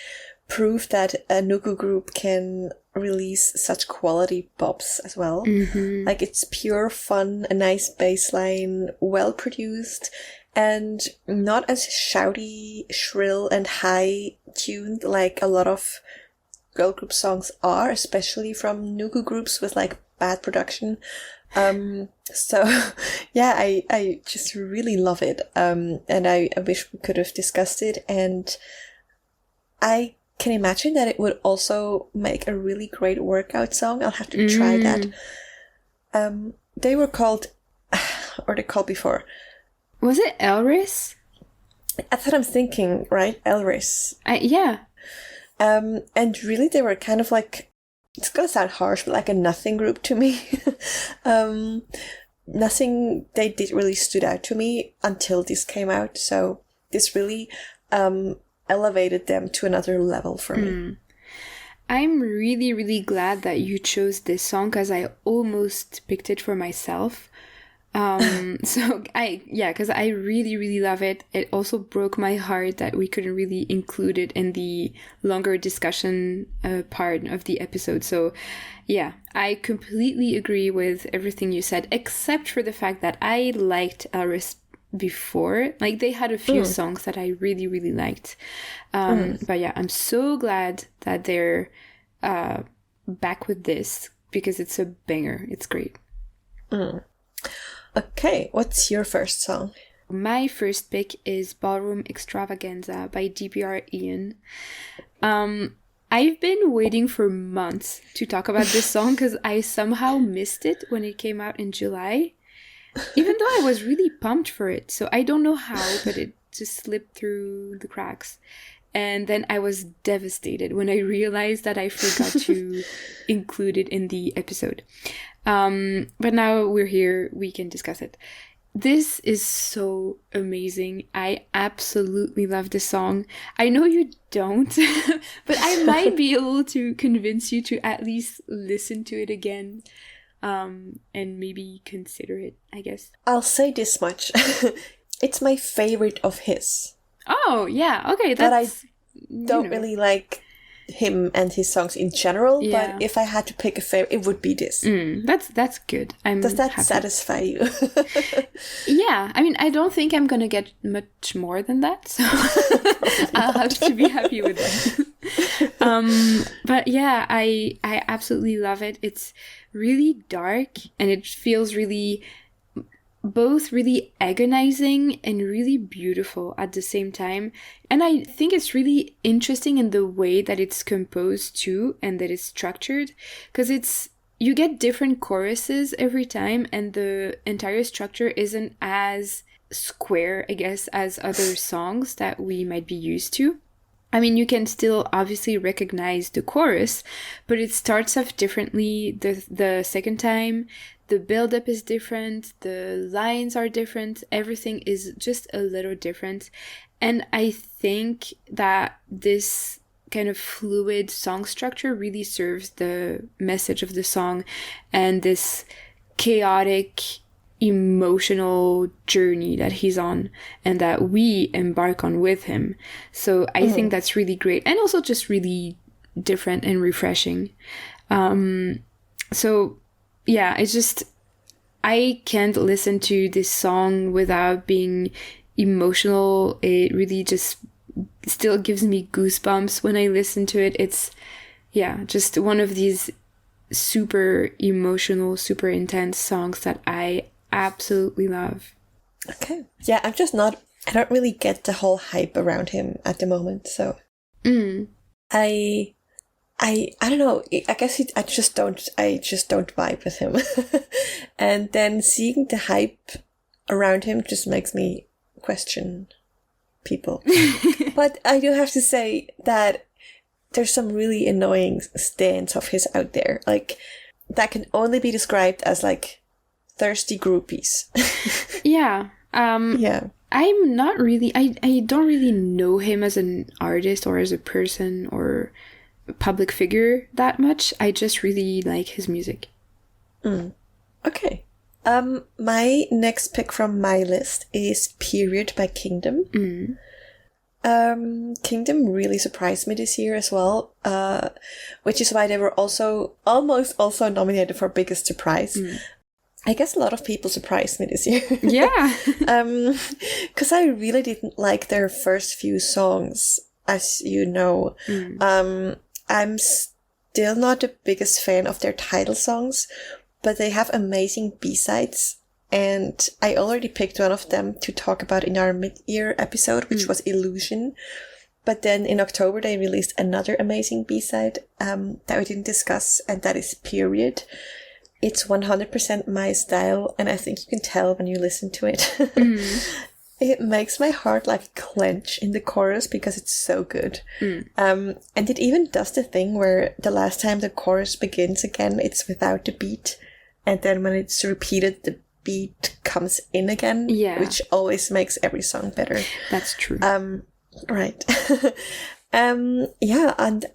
proof that a Nuku group can release such quality bops as well. Like, it's pure fun, a nice bass line, well produced, and not as shouty, shrill, and high tuned like a lot of girl group songs are, especially from Nuku groups with like bad production. So yeah, I just really love it. And I wish we could have discussed it, and I can imagine that it would also make a really great workout song. I'll have to try that. They were called, or they called before. Was it Elris? That's what I'm thinking, right? Elris. Yeah. And really they were kind of like, it's gonna sound harsh, but like a nothing group to me. Nothing they did really stood out to me until this came out. So this really elevated them to another level for me. I'm really, really glad that you chose this song because I almost picked it for myself. Because I really, really love it. It also broke my heart that we couldn't really include it in the longer discussion part of the episode. So yeah, I completely agree with everything you said, except for the fact that I liked Elris before. Like, they had a few songs that I really, really liked. But yeah, I'm so glad that they're back with this because it's a banger. It's great. Okay, what's your first song? My first pick is Ballroom Extravaganza by DPR Ian. I've been waiting for months to talk about this song because I somehow missed it when it came out in July, even though I was really pumped for it. So I don't know how, but it just slipped through the cracks. And then I was devastated when I realized that I forgot to include it in the episode. But now we're here, we can discuss it. This is so amazing. I absolutely love this song. I know you don't, but I might be able to convince you to at least listen to it again, and maybe consider it, I guess. I'll say this much. It's my favorite of his. Oh, yeah. Okay, but I don't really like him and his songs in general, but if I had to pick a favorite, it would be this. That's good. Does that happy. satisfy you? Yeah, I mean, I don't think I'm gonna get much more than that, so I'll have to be happy with that. But yeah, I absolutely love it. It's really dark, and it feels really both really agonizing and really beautiful at the same time. And I think it's really interesting in the way that it's composed too, and that it's structured, because you get different choruses every time, and the entire structure isn't as square, I guess, as other songs that we might be used to. I mean, you can still obviously recognize the chorus, but it starts off differently the second time. The build-up is different, the lines are different, everything is just a little different. And I think that this kind of fluid song structure really serves the message of the song and this chaotic, emotional journey that he's on and that we embark on with him. So I think that's really great, and also just really different and refreshing. So yeah, it's just, I can't listen to this song without being emotional. It really just still gives me goosebumps when I listen to it. It's, yeah, just one of these super emotional, super intense songs that I absolutely love. Okay. Yeah, I don't really get the whole hype around him at the moment, so. I don't know. I guess I just don't vibe with him. And then seeing the hype around him just makes me question people. But I do have to say that there's some really annoying stands of his out there, like that can only be described as like thirsty groupies. Yeah. Yeah. I'm not really. I don't really know him as an artist or as a person or public figure that much. I just really like his music. Okay. My next pick from my list is Period by Kingdom. Kingdom really surprised me this year as well, which is why they were almost nominated for Biggest Surprise. I guess a lot of people surprised me this year. Yeah. Because I really didn't like their first few songs, as you know. I'm still not the biggest fan of their title songs, but they have amazing B-sides. And I already picked one of them to talk about in our mid-year episode, which was Illusion. But then in October, they released another amazing B-side that we didn't discuss, and that is Period. It's 100% my style, and I think you can tell when you listen to it. It makes my heart like clench in the chorus because it's so good. And it even does the thing where the last time the chorus begins again, it's without the beat. And then when it's repeated, the beat comes in again, which always makes every song better. That's true. Right. Yeah, and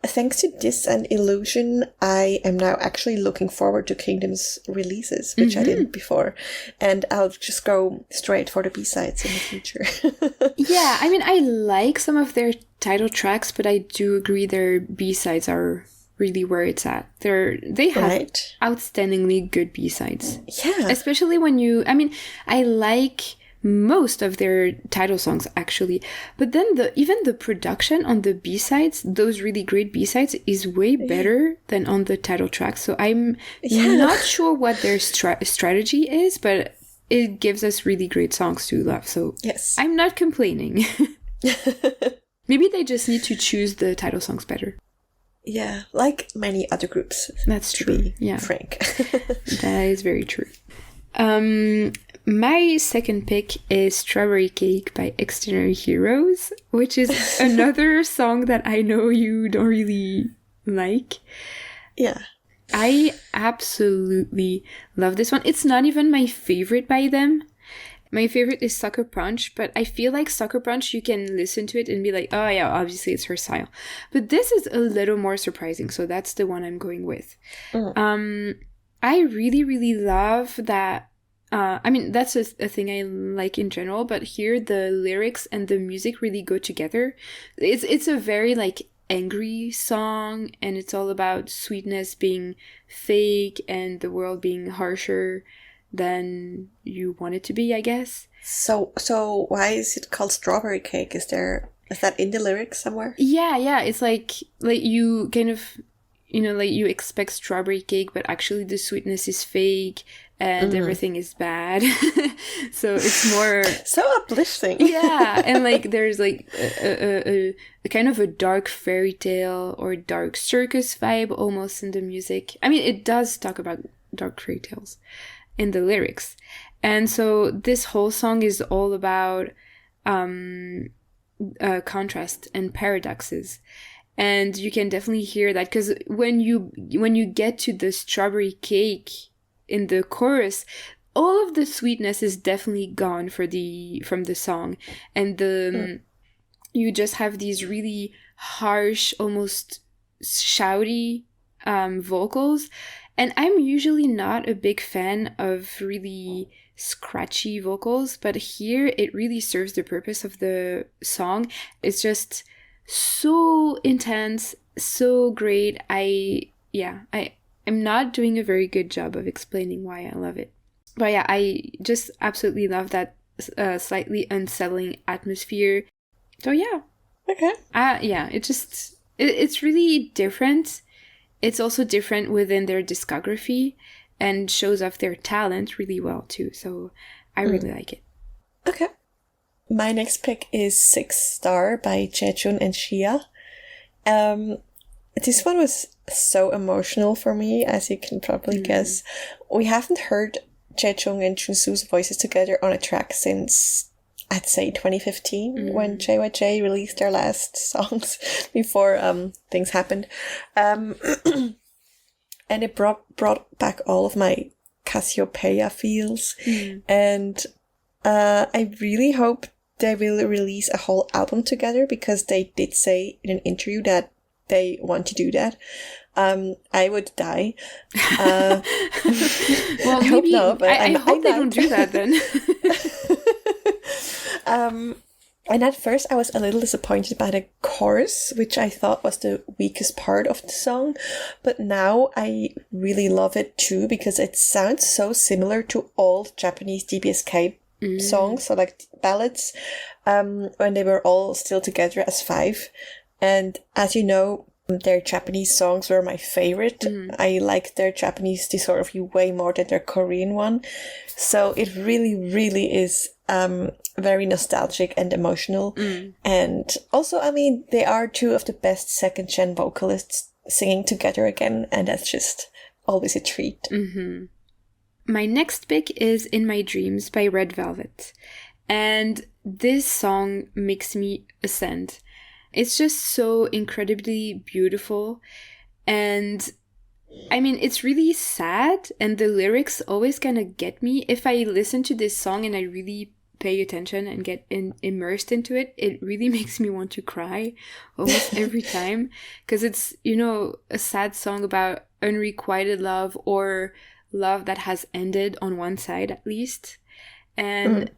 thanks to this and Illusion, I am now actually looking forward to Kingdom's releases, which I didn't before. And I'll just go straight for the B-sides in the future. Yeah, I mean, I like some of their title tracks, but I do agree their B-sides are really where it's at. They have outstandingly good B-sides. Yeah. Especially when I like most of their title songs actually, but then even the production on the B-sides, those really great B-sides, is way better than on the title track. So I'm not sure what their strategy is, but it gives us really great songs to love. So yes, I'm not complaining. Maybe they just need to choose the title songs better. Yeah, like many other groups. That's true. Yeah, frank. That is very true. My second pick is Strawberry Cake by Extraordinary Heroes, which is another song that I know you don't really like. Yeah. I absolutely love this one. It's not even my favorite by them. My favorite is Sucker Punch, but I feel like Sucker Punch, you can listen to it and be like, oh yeah, obviously it's her style. But this is a little more surprising, so that's the one I'm going with. I really, really love that. That's a thing I like in general, but here the lyrics and the music really go together. It's a very like angry song, and it's all about sweetness being fake and the world being harsher than you want it to be, I guess. So why is it called Strawberry Cake? Is that in the lyrics somewhere? Yeah. It's like you kind of, like you expect strawberry cake, but actually the sweetness is fake and everything is bad. So it's more so uplifting. Yeah, and like there's like a kind of a dark fairy tale or dark circus vibe almost in the music. I mean, it does talk about dark fairy tales in the lyrics. And so this whole song is all about contrast and paradoxes. And you can definitely hear that, because when you get to the strawberry cake in the chorus, all of the sweetness is definitely gone from the song, and you just have these really harsh, almost shouty vocals. And I'm usually not a big fan of really scratchy vocals, but here it really serves the purpose of the song. It's just so intense, so great. I'm not doing a very good job of explaining why I love it. But yeah, I just absolutely love that slightly unsettling atmosphere. So yeah. Okay. It's really different. It's also different within their discography and shows off their talent really well too. So I really like it. Okay. My next pick is Six Star by Jaejun and Shia. This one was so emotional for me, as you can probably guess. We haven't heard Jaejun and Junsu's voices together on a track since, I'd say, 2015, when JYJ released their last songs before things happened. And it brought back all of my Cassiopeia feels. And I really hope they will release a whole album together, because they did say in an interview that they want to do that. I would die. Well, I hope not, but I hope they don't do that then. And at first I was a little disappointed by the chorus, which I thought was the weakest part of the song. But now I really love it too, because it sounds so similar to old Japanese DBSK songs, so like ballads, when they were all still together as five. And as you know, their Japanese songs were my favorite. I like their Japanese discography way more than their Korean one. So it really, really is very nostalgic and emotional. And also, I mean, they are two of the best second-gen vocalists singing together again, and that's just always a treat. My next pick is In My Dreams by Red Velvet. And this song makes me ascend. It's just so incredibly beautiful. And I mean, it's really sad, and the lyrics always kind of get me. If I listen to this song and I really pay attention and get immersed into it, it really makes me want to cry almost every time. Because it's, you know, a sad song about unrequited love, or love that has ended on one side at least. And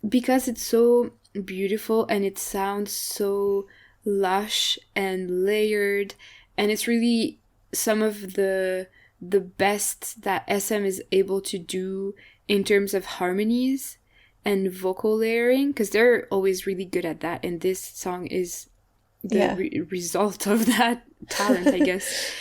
because it's so beautiful and it sounds so lush and layered, and it's really some of the best that SM is able to do in terms of harmonies and vocal layering, because they're always really good at that, and this song is the result of that talent, I guess.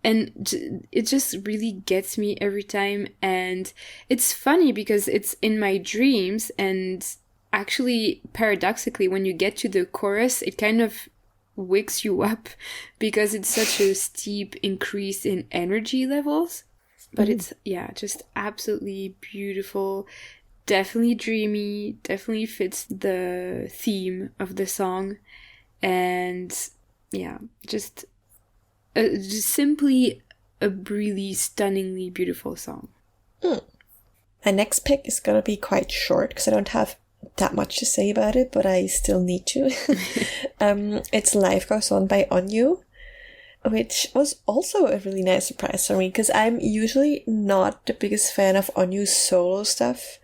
And it just really gets me every time. And it's funny because it's In My Dreams, and actually, paradoxically, when you get to the chorus, it kind of wakes you up because it's such a steep increase in energy levels. But it's, just absolutely beautiful. Definitely dreamy. Definitely fits the theme of the song. And just simply a really stunningly beautiful song. My next pick is going to be quite short because I don't have that much to say about it, but I still need to. It's Life Goes On by Onyu, which was also a really nice surprise for me, because I'm usually not the biggest fan of Onyu's solo stuff.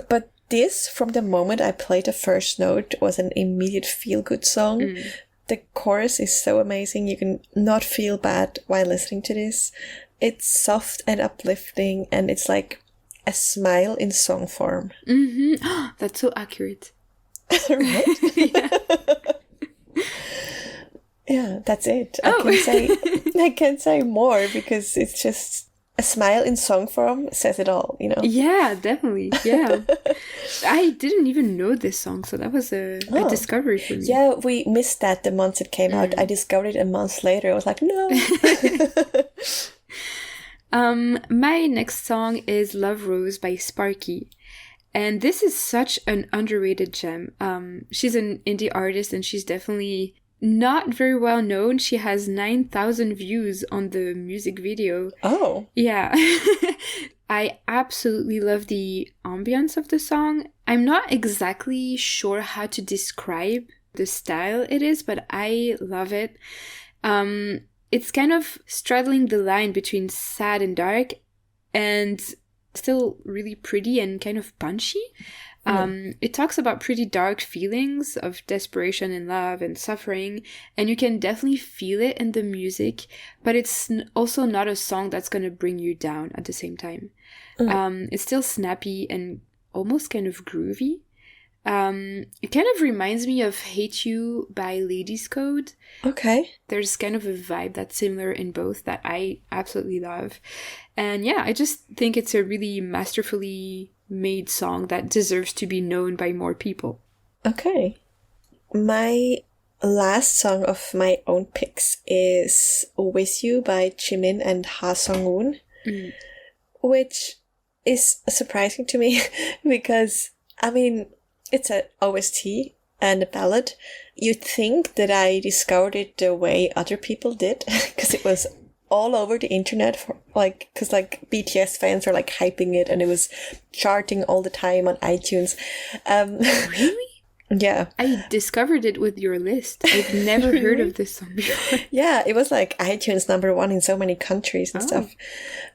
But this, from the moment I played the first note, was an immediate feel-good song. The chorus is so amazing. You can not feel bad while listening to this. It's soft and uplifting, and it's like a smile in song form. That's so accurate. Right? Yeah, that's it. I can't say more, because it's just a smile in song form says it all, you know? Yeah, definitely. Yeah. I didn't even know this song, so that was a discovery for me. Yeah, we missed that the month it came out. I discovered it a month later. I was like, no. My next song is Love Rose by Sparky. And this is such an underrated gem. She's an indie artist, and she's definitely not very well known. She has 9,000 views on the music video. Oh. Yeah. I absolutely love the ambience of the song. I'm not exactly sure how to describe the style it is, but I love it. It's kind of straddling the line between sad and dark, and still really pretty and kind of punchy. It talks about pretty dark feelings of desperation and love and suffering, and you can definitely feel it in the music, but it's also not a song that's going to bring you down at the same time. It's still snappy and almost kind of groovy. It kind of reminds me of Hate You by Ladies Code. Okay. There's kind of a vibe that's similar in both that I absolutely love. And yeah, I just think it's a really masterfully made song that deserves to be known by more people. Okay. My last song of my own picks is With You by Jimin and Ha Sung-woon, which is surprising to me because, I mean, it's an OST and a ballad. You'd think that I discovered it the way other people did, because it was all over the internet, for because BTS fans were hyping it, and it was charting all the time on iTunes. Really? Yeah. I discovered it with your list. I've never heard of this song before. Yeah, it was like iTunes #1 in so many countries and stuff.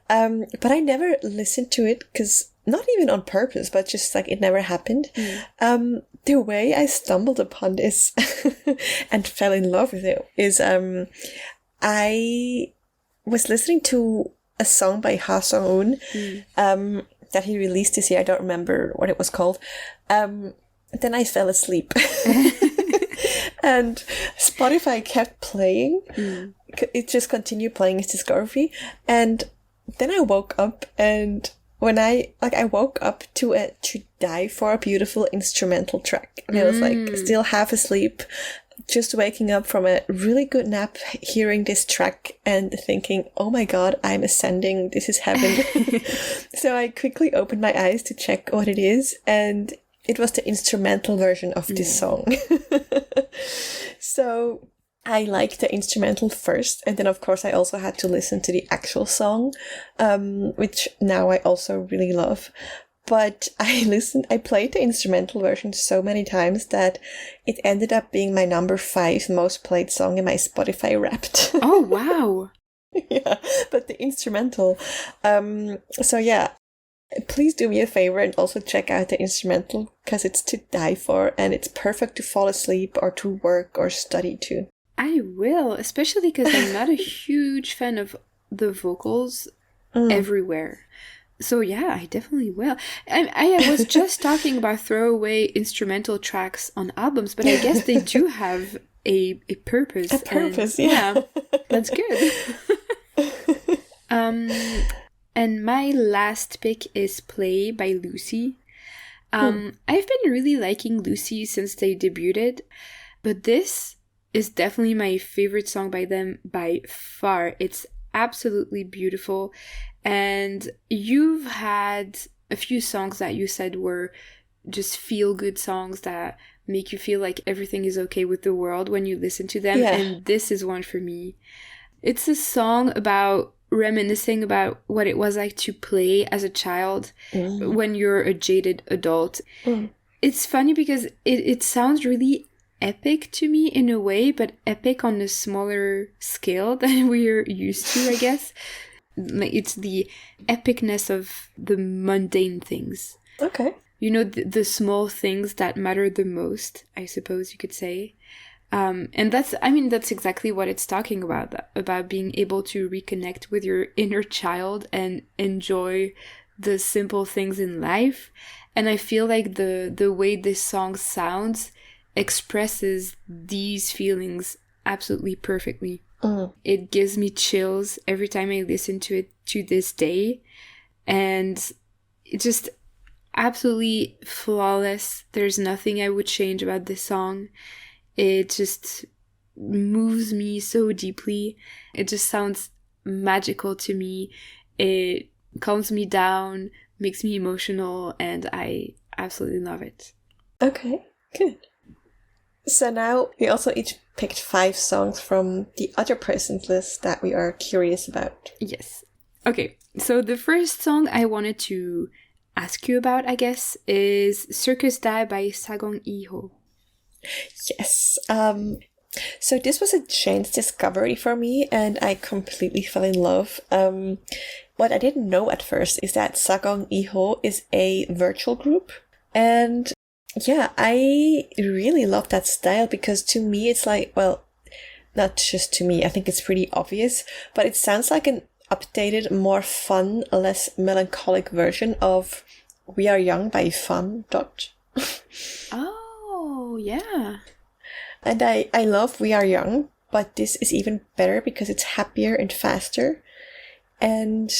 But I never listened to it because, not even on purpose, but just like it never happened. The way I stumbled upon this and fell in love with it is I was listening to a song by Ha Sung-un that he released this year. I don't remember what it was called. Then I fell asleep. And Spotify kept playing. It just continued playing his discography. And then I woke up, and when I woke up to a To Die For a beautiful instrumental track. And I was like still half asleep, just waking up from a really good nap, hearing this track and thinking, oh my God, I'm ascending. This is heaven. So I quickly opened my eyes to check what it is. And it was the instrumental version of this song. So I liked the instrumental first. And then, of course, I also had to listen to the actual song, which now I also really love. But I played the instrumental version so many times that it ended up being my number 5 most played song in my Spotify Wrapped. Oh, wow. Yeah, but the instrumental. So yeah, please do me a favor and also check out the instrumental, because it's to die for, and it's perfect to fall asleep or to work or study to. I will, especially because I'm not a huge fan of the vocals everywhere. So yeah, I definitely will. I was just talking about throwaway instrumental tracks on albums, but I guess they do have a purpose. A purpose, yeah. That's good. And my last pick is Play by Lucy. I've been really liking Lucy since they debuted, but this is definitely my favorite song by them by far. It's absolutely beautiful. And you've had a few songs that you said were just feel-good songs that make you feel like everything is okay with the world when you listen to them. Yeah. And this is one for me. It's a song about reminiscing about what it was like to play as a child when you're a jaded adult. It's funny because it sounds really epic to me in a way, but epic on a smaller scale than we're used to, I guess. Like, it's the epicness of the mundane things. Okay. You know, the small things that matter the most, I suppose you could say. And that's exactly what it's talking about being able to reconnect with your inner child and enjoy the simple things in life. And I feel like the way this song sounds expresses these feelings absolutely perfectly. It gives me chills every time I listen to it to this day. And it's just absolutely flawless. There's nothing I would change about this song. It just moves me so deeply. It just sounds magical to me. It calms me down, makes me emotional, and I absolutely love it. Okay, good. So now we also each picked 5 songs from the other person's list that we are curious about. Yes. Okay, so the first song I wanted to ask you about, I guess, is Circus Die by Sagong Iho. Yes. So this was a chance discovery for me, and I completely fell in love. What I didn't know at first is that Sagong Iho is a virtual group, and yeah, I really love that style because to me it's like, well, not just to me, I think it's pretty obvious, but it sounds like an updated, more fun, less melancholic version of We Are Young by Fun. Oh, yeah. And I love We Are Young, but this is even better because it's happier and faster. And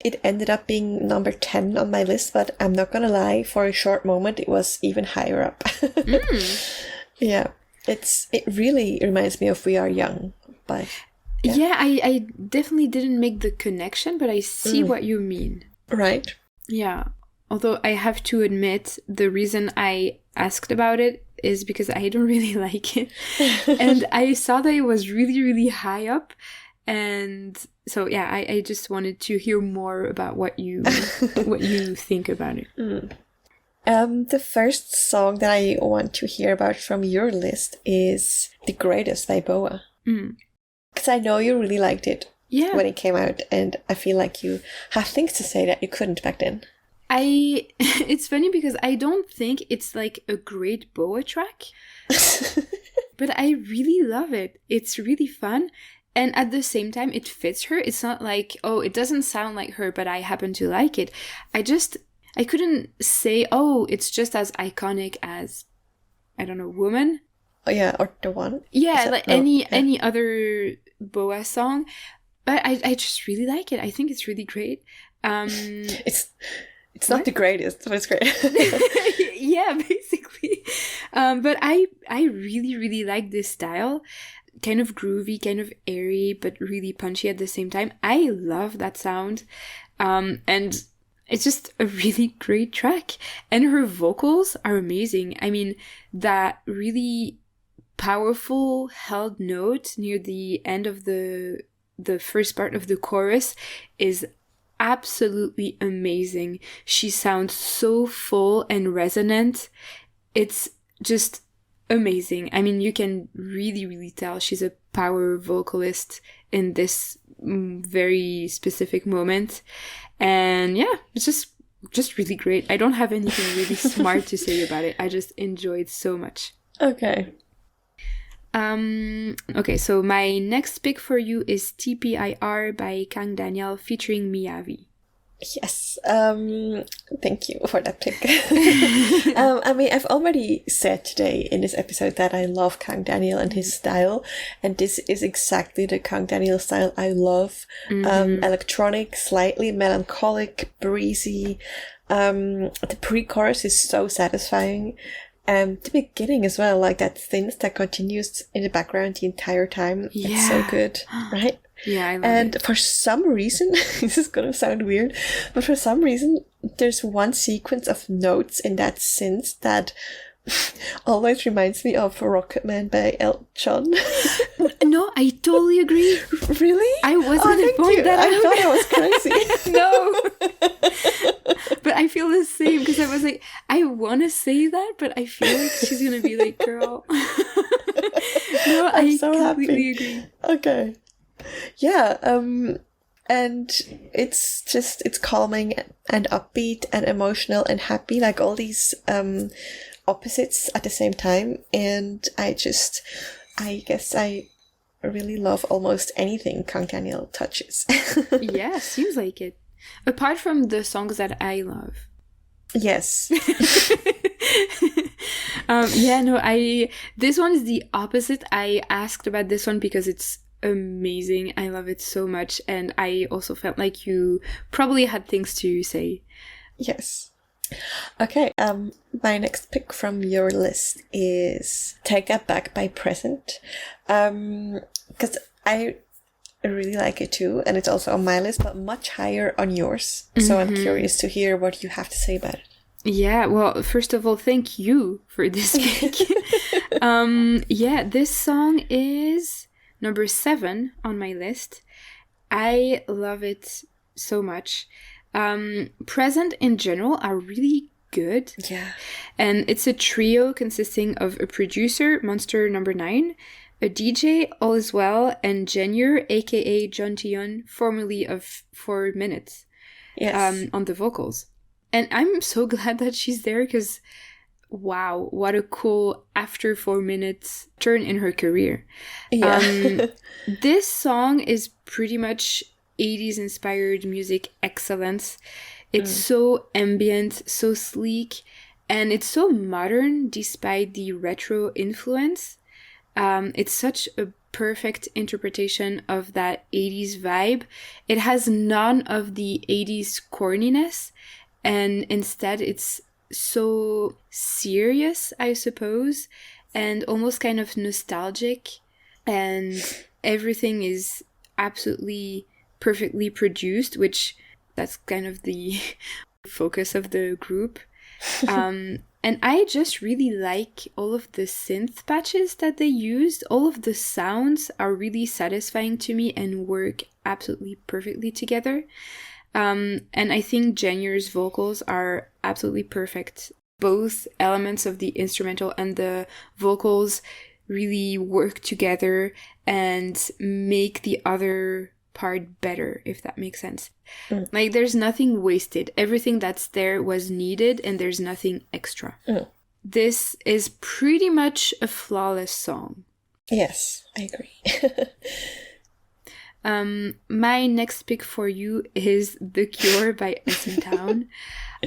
it ended up being number 10 on my list, but I'm not gonna lie, for a short moment it was even higher up. Yeah, it really reminds me of We Are Young. But yeah, I definitely didn't make the connection, but I see what you mean. Right. Yeah. Although I have to admit, the reason I asked about it is because I don't really like it. And I saw that it was really, really high up. And so, yeah, I just wanted to hear more about what you think about it. The first song that I want to hear about from your list is The Greatest by Boa. Because I know you really liked it when it came out, and I feel like you have things to say that you couldn't back then. It's funny because I don't think it's like a great Boa track, but I really love it. It's really fun. And at the same time, it fits her. It's not like, oh, it doesn't sound like her, but I happen to like it. I couldn't say, oh, it's just as iconic as, I don't know, Woman. Oh, yeah, or The One. Yeah, like any other Boa song. But I just really like it. I think it's really great. It's not the greatest, but it's great. Yeah, basically. But I really, really like this style. Kind of groovy, kind of airy, but really punchy at the same time. I love that sound. And it's just a really great track. And her vocals are amazing. I mean, that really powerful held note near the end of the first part of the chorus is absolutely amazing. She sounds so full and resonant. It's just amazing. I mean, you can really, really tell she's a power vocalist in this very specific moment. And yeah, it's just really great. I don't have anything really smart to say about it. I just enjoyed so much. Okay. Okay, so my next pick for you is TPIR by Kang Daniel featuring Miyavi. Yes, thank you for that pick. I mean, I've already said today in this episode that I love Kang Daniel and his style, and this is exactly the Kang Daniel style I love. Electronic, slightly melancholic, breezy. The pre-chorus is so satisfying. The beginning as well, like that synth that continues in the background the entire time. Yeah. It's so good, right? Yeah, I love and it. For some reason, this is gonna sound weird, but for some reason, there's one sequence of notes in that synth that always reminds me of Rocketman by Elton John. No, I totally agree. Really? I wasn't gonna point that out. I thought I was crazy. No. But I feel the same because I was like, I want to say that, but I feel like she's gonna be like, girl. No, I'm so completely happy. agree. Okay. Yeah, and it's calming and upbeat and emotional and happy, like all these opposites at the same time. And I guess I really love almost anything Kang Daniel touches. Yeah, seems like it. Apart from the songs that I love. Yes. Yeah, no, this one is the opposite. I asked about this one because it's amazing. I love it so much, and I also felt like you probably had things to say. Yes. Okay, my next pick from your list is Take That Back by Present. Because I really like it too, and it's also on my list, but much higher on yours. So I'm curious to hear what you have to say about it. Yeah, well, first of all, thank you for this pick. Yeah, this song is number 7 on my list. I love it so much. Present in general are really good. Yeah. And it's a trio consisting of a producer, Monster Number 9, a DJ, All Is Well, and Jenior, aka John Tion, formerly of 4 Minutes, Yes. on the vocals. And I'm so glad that she's there because, wow, what a cool after 4 minutes turn in her career. Yeah. This song is pretty much 80s inspired music excellence. It's so ambient, so sleek, and it's so modern despite the retro influence. It's such a perfect interpretation of that 80s vibe. It has none of the 80s corniness, and instead it's so serious, I suppose, and almost kind of nostalgic, and everything is absolutely perfectly produced, which that's kind of the focus of the group. And I just really like all of the synth patches that they used. All of the sounds are really satisfying to me and work absolutely perfectly together. And I think Jenior's vocals are absolutely perfect both elements of the instrumental and the vocals really work together and make the other part better, if that makes sense. Like, there's nothing wasted. Everything that's there was needed, and there's nothing extra. This is pretty much a flawless song. Yes, I agree. My next pick for you is The Cure by SM Town.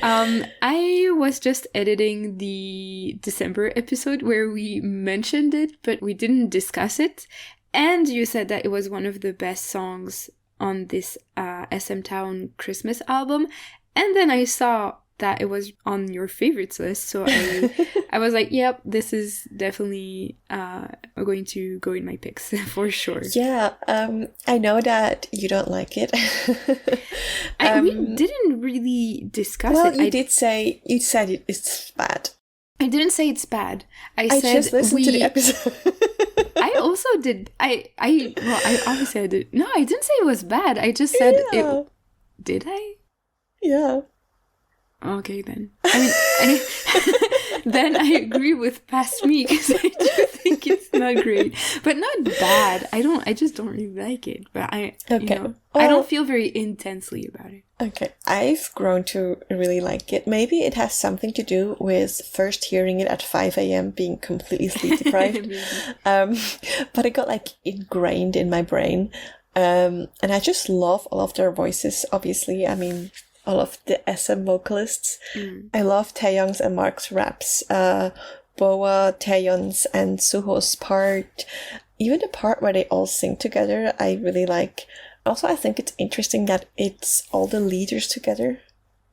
I was just editing the December episode where we mentioned it, but we didn't discuss it. And you said that it was one of the best songs on this SM Town Christmas album. And then I saw that it was on your favorites list. So I was like, yep, this is definitely going to go in my picks for sure. Yeah, I know that you don't like it. We didn't really discuss it. Well, you said it's bad. I didn't say it's bad. I said just listened to the episode. I also did. I obviously I did. No, I didn't say it was bad. I just said it. Did I? Yeah. Okay, then. I mean, then I agree with past me because I do think it's not great, but not bad. I just don't really like it. But I don't feel very intensely about it. Okay, I've grown to really like it. Maybe it has something to do with first hearing it at 5 a.m. being completely sleep deprived. But it got like ingrained in my brain. And I just love all of their voices, obviously. I mean, all of the SM vocalists. I love Taeyoung's and Mark's raps. Boa, Taeyeon's and Suho's part. Even the part where they all sing together, I really like. Also, I think it's interesting that it's all the leaders together.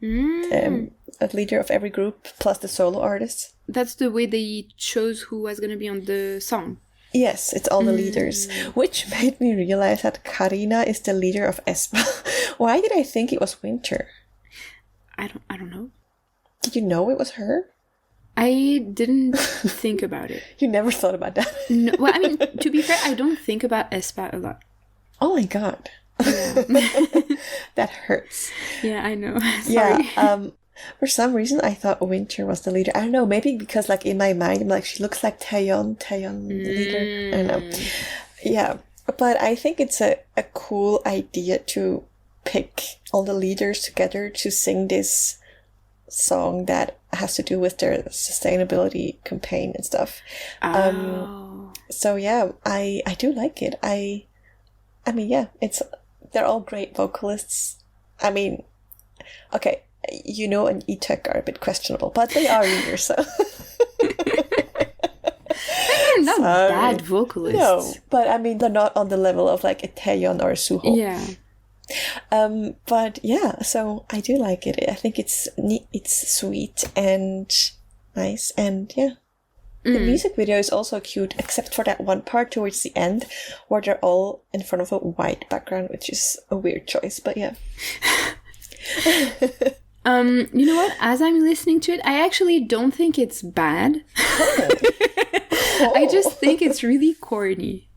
A leader of every group, plus the solo artists. That's the way they chose who was going to be on the song. Yes, it's all the leaders. Which made me realize that Karina is the leader of aespa. Why did I think it was Winter? I don't know. Did you know it was her? I didn't think about it. You never thought about that? No, well, I mean, to be fair, I don't think about aespa a lot. Oh my god. Yeah. That hurts. Yeah, I know. Sorry. Yeah, for some reason I thought Winter was the leader. I don't know, maybe because like in my mind I'm like, she looks like Taeyeon the leader. I don't know. Yeah, but I think it's a cool idea to pick all the leaders together to sing this song that has to do with their sustainability campaign and stuff. So yeah, I do like it. I mean, yeah, they're all great vocalists. I mean, okay, Yuno and Itek are a bit questionable, but they are leaders, so. They're not bad vocalists. No, but I mean, they're not on the level of like a Taeyeon or a Suho. Yeah. But yeah, so I do like it. I think it's neat, it's sweet and nice, and yeah. The music video is also cute, except for that one part towards the end where they're all in front of a white background, which is a weird choice, but yeah. You know what? As I'm listening to it, I actually don't think it's bad. I just think it's really corny.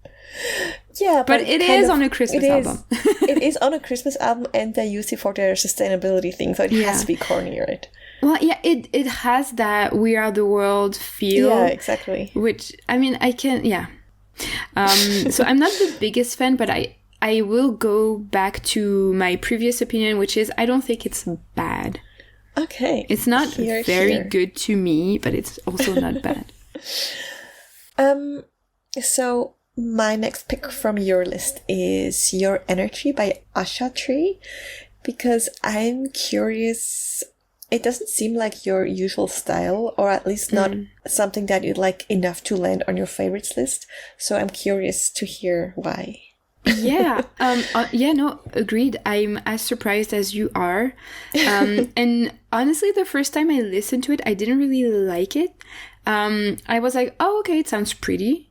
Yeah, but it is on a Christmas album. It is on a Christmas album, and they use it for their sustainability thing, so it has to be corny, right? Well, yeah, it has that We Are the World feel. Yeah, exactly. Which, I mean, I can, yeah. So I'm not the biggest fan, but I will go back to my previous opinion, which is I don't think it's bad. Okay. It's not very good to me, but it's also not bad. So my next pick from your list is Your Energy by Asha Tree, because I'm curious. It doesn't seem like your usual style, or at least not something that you'd like enough to land on your favorites list. So I'm curious to hear why. Yeah. No, agreed. I'm as surprised as you are. And honestly, the first time I listened to it, I didn't really like it. I was like, oh, okay, it sounds pretty.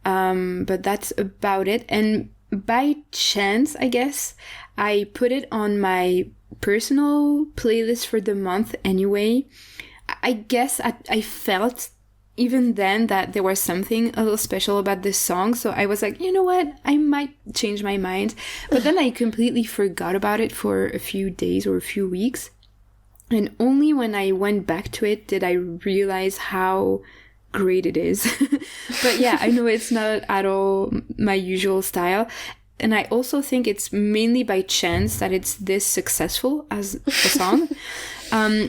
But that's about it. And by chance, I guess, I put it on my personal playlist for the month anyway. I guess I felt even then that there was something a little special about this song, so I was like, you know what, I might change my mind. But then I completely forgot about it for a few days or a few weeks, And only when I went back to it did I realize how great it is. But yeah, I know it's not at all my usual style. And I also think it's mainly by chance that it's this successful as a song.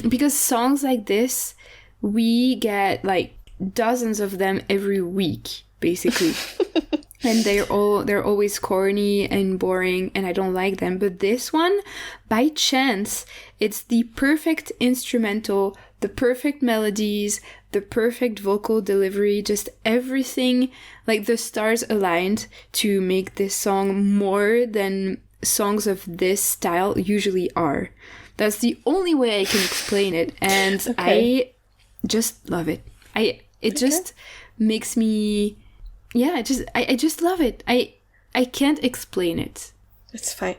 Because songs like this, we get like dozens of them every week, basically. And they're always corny and boring, and I don't like them. But this one, by chance, it's the perfect instrumental, the perfect melodies, the perfect vocal delivery, just everything, like the stars aligned to make this song more than songs of this style usually are. That's the only way I can explain it, and I just love it. It just makes me, yeah, I just love it. I can't explain it. It's fine.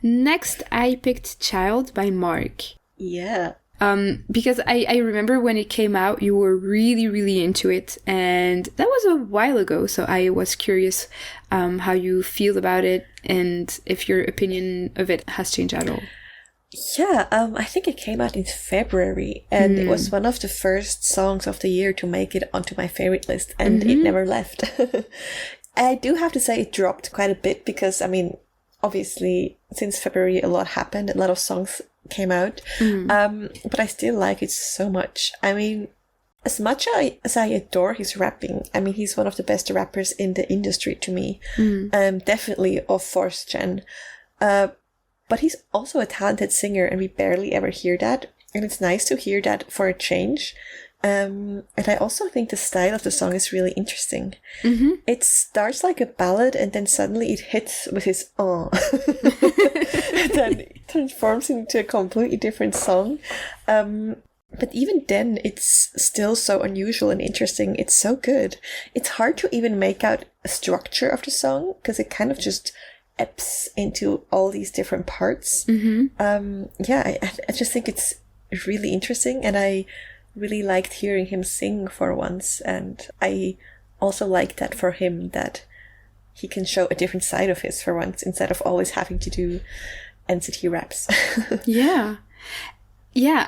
Next, I picked Child by Mark. Yeah. Because I remember when it came out, you were really, really into it, and that was a while ago, so I was curious how you feel about it and if your opinion of it has changed at all. Yeah, I think it came out in February, and it was one of the first songs of the year to make it onto my favorite list, and it never left. I do have to say it dropped quite a bit because, I mean, obviously, since February, a lot happened, a lot of songs came out, but I still like it so much. I mean, as much as I adore his rapping, I mean, he's one of the best rappers in the industry to me, definitely of fourth gen, but he's also a talented singer, and we barely ever hear that, and it's nice to hear that for a change. And I also think the style of the song is really interesting. It starts like a ballad, and then suddenly it hits with his and then it transforms into a completely different song. But even then, it's still so unusual and interesting. It's so good. It's hard to even make out a structure of the song because it kind of just ebbs into all these different parts. I just think it's really interesting, and I really liked hearing him sing for once, and I also like that for him, that he can show a different side of his for once instead of always having to do NCT raps. Yeah,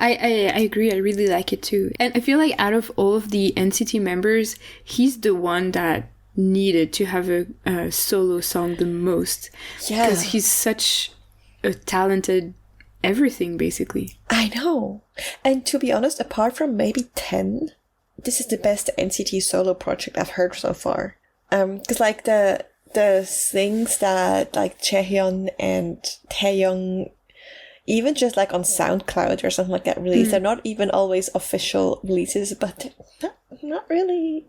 I agree. I really like it too. And I feel like out of all of the NCT members, he's the one that needed to have a solo song the most. Yeah. Because he's such a talented everything, basically. I know. And to be honest, apart from maybe 10, this is the best NCT solo project I've heard so far. Because like the things that like Chaehyun and Taehyung, even just like on SoundCloud or something like that release, they're not even always official releases, but not really.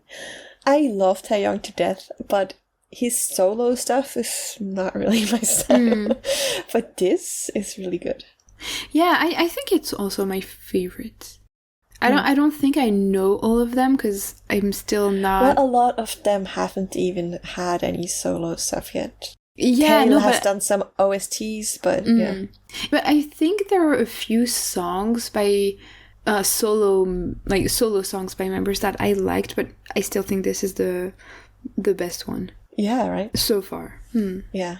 I love Taehyung to death, but his solo stuff is not really my style. But this is really good. Yeah, I think it's also my favorite. I don't think I know all of them because I'm still not. Well, a lot of them haven't even had any solo stuff yet. Yeah, Taylor has done some OSTs, but yeah. But I think there are a few songs by solo songs by members that I liked, but I still think this is the best one. Yeah, right. So far. Yeah.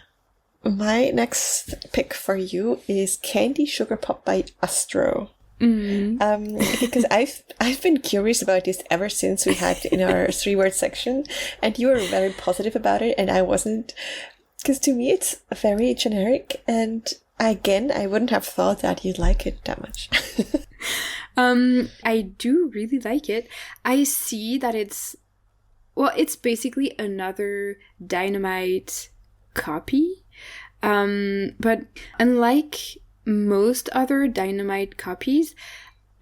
My next pick for you is Candy Sugar Pop by Astro. Because I've been curious about this ever since we had in our 3-word section, and you were very positive about it, and I wasn't. Because to me it's very generic, and again, I wouldn't have thought that you'd like it that much. I do really like it. I see that it's basically another Dynamite copy. But unlike most other Dynamite copies,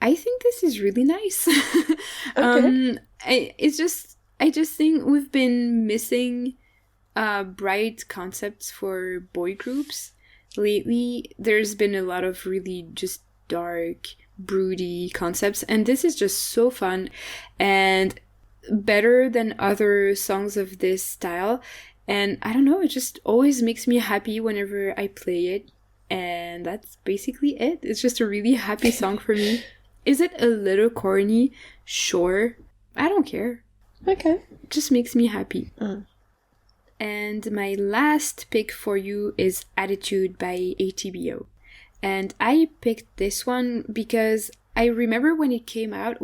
I think this is really nice. I just think we've been missing bright concepts for boy groups lately. There's been a lot of really just dark, broody concepts, and this is just so fun and better than other songs of this style. And I don't know, it just always makes me happy whenever I play it. And that's basically it. It's just a really happy song for me. Is it a little corny? Sure. I don't care. Okay. It just makes me happy. And my last pick for you is Attitude by ATBO. And I picked this one because I remember when it came out,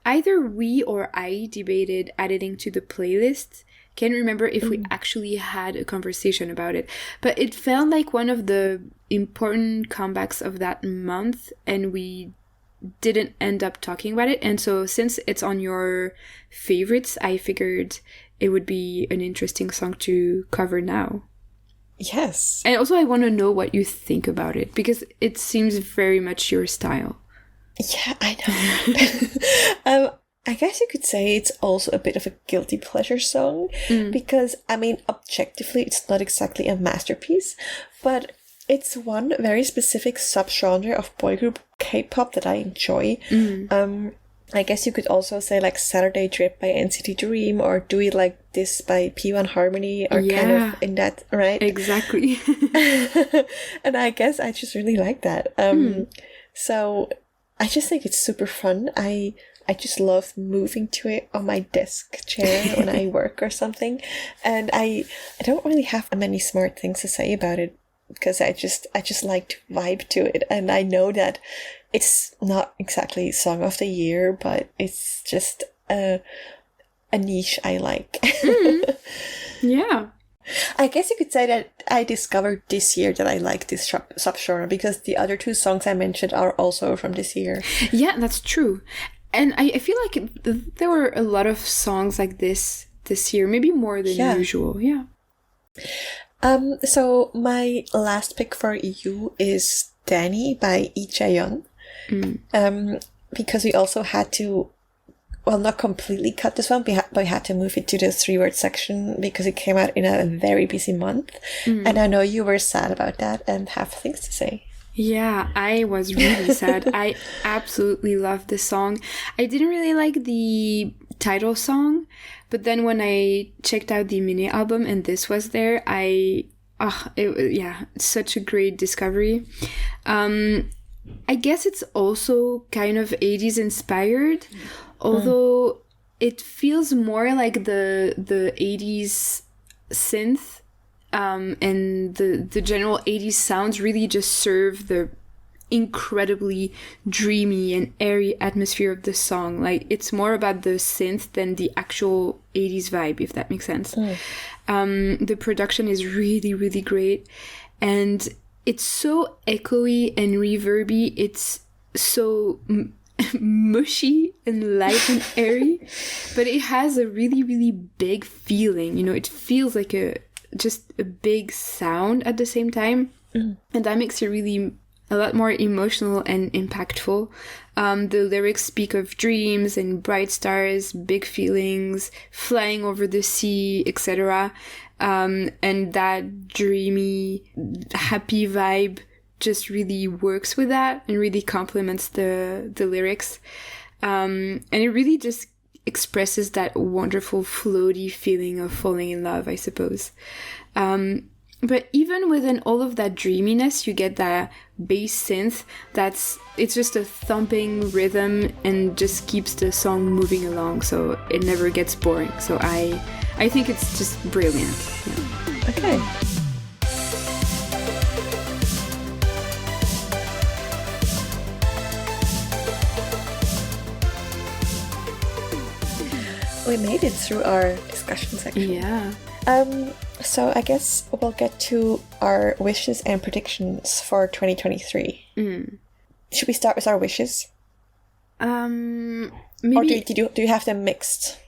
either we or I debated adding to the playlist. Can't remember if we actually had a conversation about it, but it felt like one of the important comebacks of that month, and we didn't end up talking about it. And so since it's on your favorites, I figured it would be an interesting song to cover now. Yes. And also I want to know what you think about it, because it seems very much your style. Yeah, I know. I guess you could say it's also a bit of a guilty pleasure song, because, I mean, objectively, it's not exactly a masterpiece, but it's one very specific subgenre of boy group K-pop that I enjoy. I guess you could also say like Saturday Drip by NCT Dream, or Do It Like This by P1 Harmony, or kind of in that, right? Exactly. And I guess I just really like that. So I just think it's super fun. I just love moving to it on my desk chair when I work or something. And I don't really have many smart things to say about it, because I just like to vibe to it. And I know that it's not exactly Song of the Year, but it's just a niche I like. Yeah. I guess you could say that I discovered this year that I like this subgenre, because the other two songs I mentioned are also from this year. Yeah, that's true. And I feel like there were a lot of songs like this year, maybe more than usual. Yeah. So my last pick for you is Danny by Lee Jae-yeon. Because we also had to, well, not completely cut this one, but we had to move it to the 3-word section because it came out in a very busy month. And I know you were sad about that and have things to say. Yeah, I was really sad. I absolutely loved this song. I didn't really like the title song, but then when I checked out the mini album and this was there, it's such a great discovery. I guess it's also kind of 80s inspired, although it feels more like the 80s synth. And the general 80s sounds really just serve the incredibly dreamy and airy atmosphere of the song. Like, it's more about the synth than the actual 80s vibe, if that makes sense. The production is really, really great. And it's so echoey and reverby. It's so mushy and light and airy. But it has a really, really big feeling. You know, it feels like just a big sound at the same time, and that makes it really a lot more emotional and impactful. The lyrics speak of dreams and bright stars, big feelings, flying over the sea, etc. And that dreamy, happy vibe just really works with that and really complements the lyrics. And it really just expresses that wonderful floaty feeling of falling in love, I suppose. But even within all of that dreaminess, you get that bass synth it's just a thumping rhythm and just keeps the song moving along, so it never gets boring. So I think it's just brilliant. Yeah. Okay. We made it through our discussion section. Yeah. So I guess we'll get to our wishes and predictions for 2023. Should we start with our wishes? Maybe. Or do you have them mixed?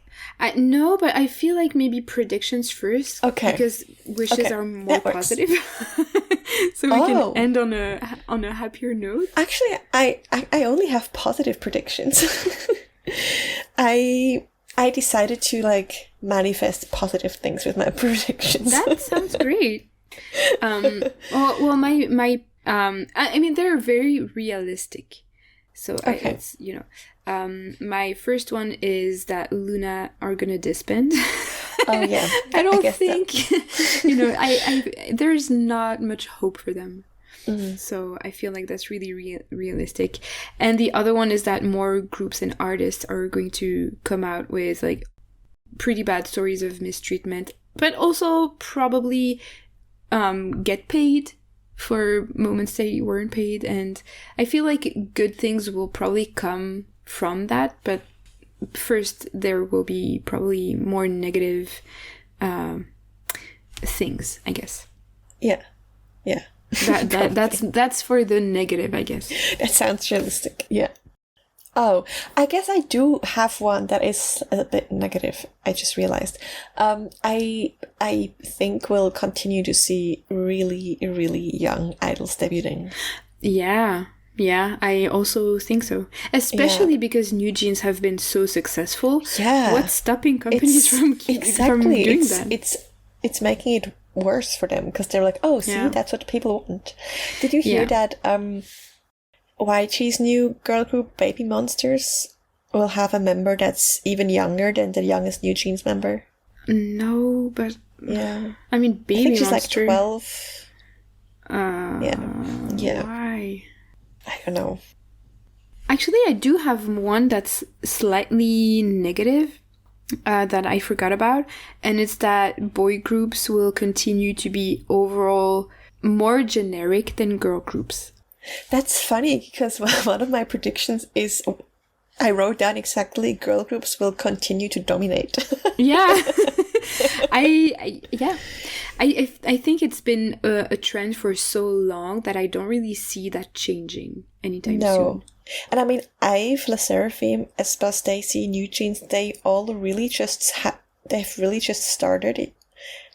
No, but I feel like maybe predictions first. Okay. Because wishes are more positive. So we can end on a happier note. Actually, I only have positive predictions. I decided to manifest positive things with my predictions. That sounds great. Well, my I mean, they're very realistic. So okay. My first one is that Luna are gonna disband. Oh yeah. I don't think there's not much hope for them. So I feel like that's really realistic. And the other one is that more groups and artists are going to come out with pretty bad stories of mistreatment, but also probably get paid for moments they weren't paid, and I feel like good things will probably come from that, but first there will be probably more negative things, I guess. Yeah. That's for the negative, I guess. That sounds realistic. Yeah. Oh, I guess I do have one that is a bit negative. I just realized. I think we'll continue to see really, really young idols debuting. Yeah, I also think so. Especially because New Jeans have been so successful. Yeah. What's stopping companies from doing that? It's making it worse for them because they're like, oh, see, that's what people want. Did you hear that YG's new girl group, Baby Monsters, will have a member that's even younger than the youngest New Jeans member? No, but... Yeah. I mean, Baby I think she's Monster... like 12. Yeah. Why? I don't know. Actually, I do have one that's slightly negative that I forgot about, and it's that boy groups will continue to be overall more generic than girl groups. That's funny because one of my predictions is I wrote down exactly girl groups will continue to dominate. Yeah. I think it's been a trend for so long that I don't really see that changing anytime soon. And I mean, Ive, La Seraphim, Espa, Stacy, New Jeans, they've really just started it,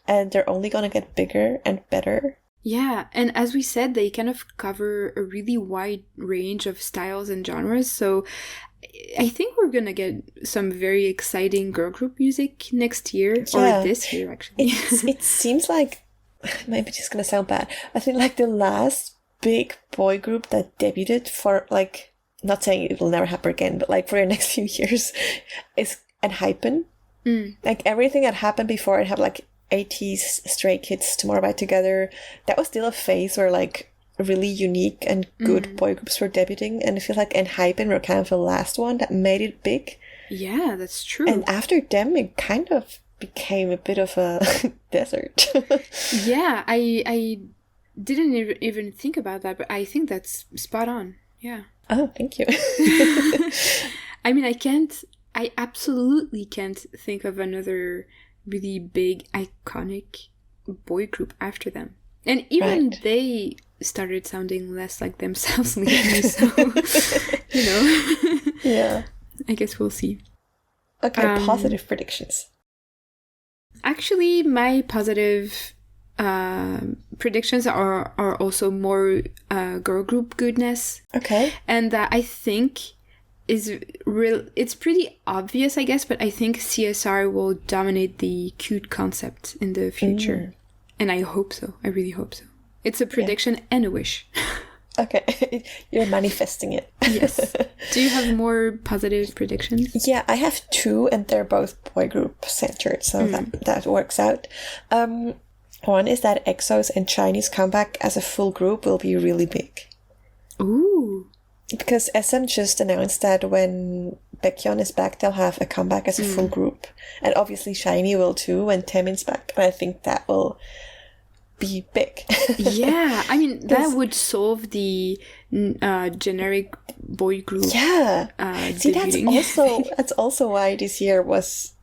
and they're only gonna get bigger and better. Yeah, and as we said, they kind of cover a really wide range of styles and genres, so I think we're gonna get some very exciting girl group music next year, or this year, actually. It seems like, maybe it's gonna sound bad, I think like the last big boy group that debuted for, like, not saying it will never happen again, but like for the next few years, is Enhypen. Like everything that happened before it had like 80s Stray Kids, Tomorrow by Together, that was still a phase where like really unique and good boy groups were debuting, and I feel like Enhypen were kind of the last one that made it big. Yeah, that's true. And after them, it kind of became a bit of a desert. Yeah, I didn't even think about that, but I think that's spot on. Yeah. Oh, thank you. I mean, I absolutely can't think of another really big, iconic boy group after them. And even they started sounding less like themselves lately, so, you know. Yeah. I guess we'll see. Okay, positive predictions. Actually, my positive predictions are also more girl group goodness. Okay. And that I think is real. It's pretty obvious, I guess, but I think CSR will dominate the cute concept in the future. And I hope so. I really hope so. It's a prediction and a wish. Okay. You're manifesting it. Yes. Do you have more positive predictions? Yeah, I have two, and they're both boy group centered, so that works out. One is that EXO's and Chinese comeback as a full group will be really big. Ooh. Because SM just announced that when Baekhyun is back, they'll have a comeback as a full group. And obviously Shiny will too when Taemin's back. And I think that will be big. Yeah, I mean, that would solve the generic boy group. Yeah. See, debuting. that's also why this year was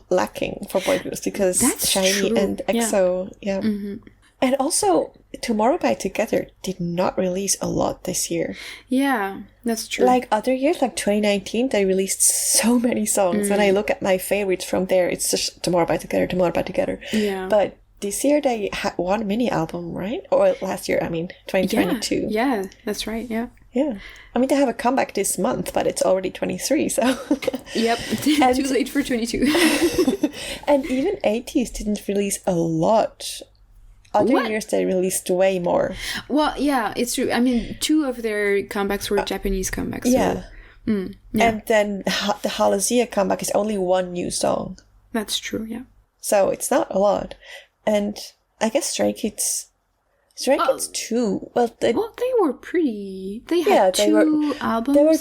lacking for boy groups, because that's Shiny true. and EXO, And also, Tomorrow by Together did not release a lot this year. Yeah, that's true. Like other years, like 2019, they released so many songs. When I look at my favorites from there, it's just Tomorrow by Together. Yeah. But this year they had one mini album, right? Or last year, I mean, 2022. Yeah, that's right, yeah. Yeah. I mean, they have a comeback this month, but it's already 23, so... Yep, too late for 22. And even 80s didn't release a lot. Other years they released way more. Well, yeah, it's true. I mean, two of their comebacks were Japanese comebacks. Yeah. So, And then the Halazia comeback is only one new song. That's true, yeah. So it's not a lot. And I guess Stray Kids too. Well, they were pretty. They had two albums.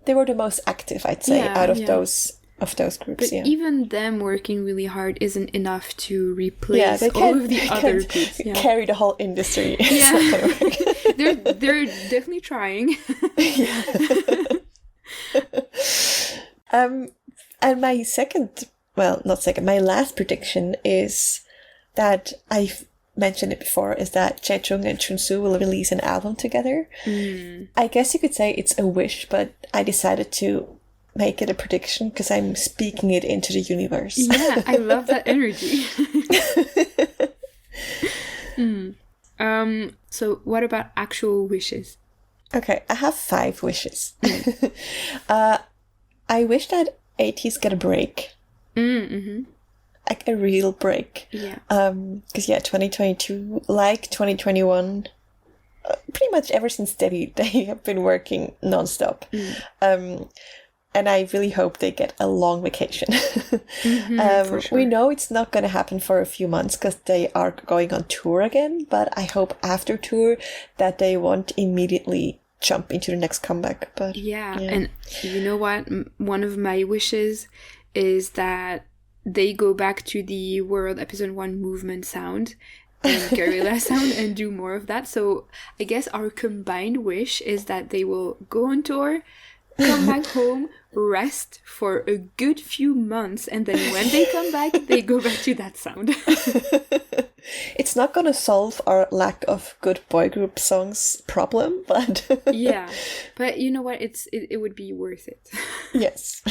They were the most active, I'd say, out of those of those groups. But even them working really hard isn't enough to replace all of the other groups. Yeah. Carry the whole industry. Yeah. They're definitely trying. And my my last prediction is that I've mentioned it before, is that Jaejung and Chunsu will release an album together. I guess you could say it's a wish, but I decided to make it a prediction because I'm speaking it into the universe. Yeah, I love that energy. So what about actual wishes? Okay, I have 5 wishes. I wish that 80s get a break. Like a real break. Yeah. Because 2022, like 2021, pretty much ever since they have been working nonstop. And I really hope they get a long vacation. For sure. We know it's not going to happen for a few months because they are going on tour again. But I hope after tour that they won't immediately jump into the next comeback. But yeah. And you know what? One of my wishes is that they go back to the World Episode 1 movement sound and guerrilla sound and do more of that. So I guess our combined wish is that they will go on tour, come back home, rest for a good few months, and then when they come back, they go back to that sound. It's not going to solve our lack of good boy group songs problem, but yeah, but you know what? It would be worth it. Yes.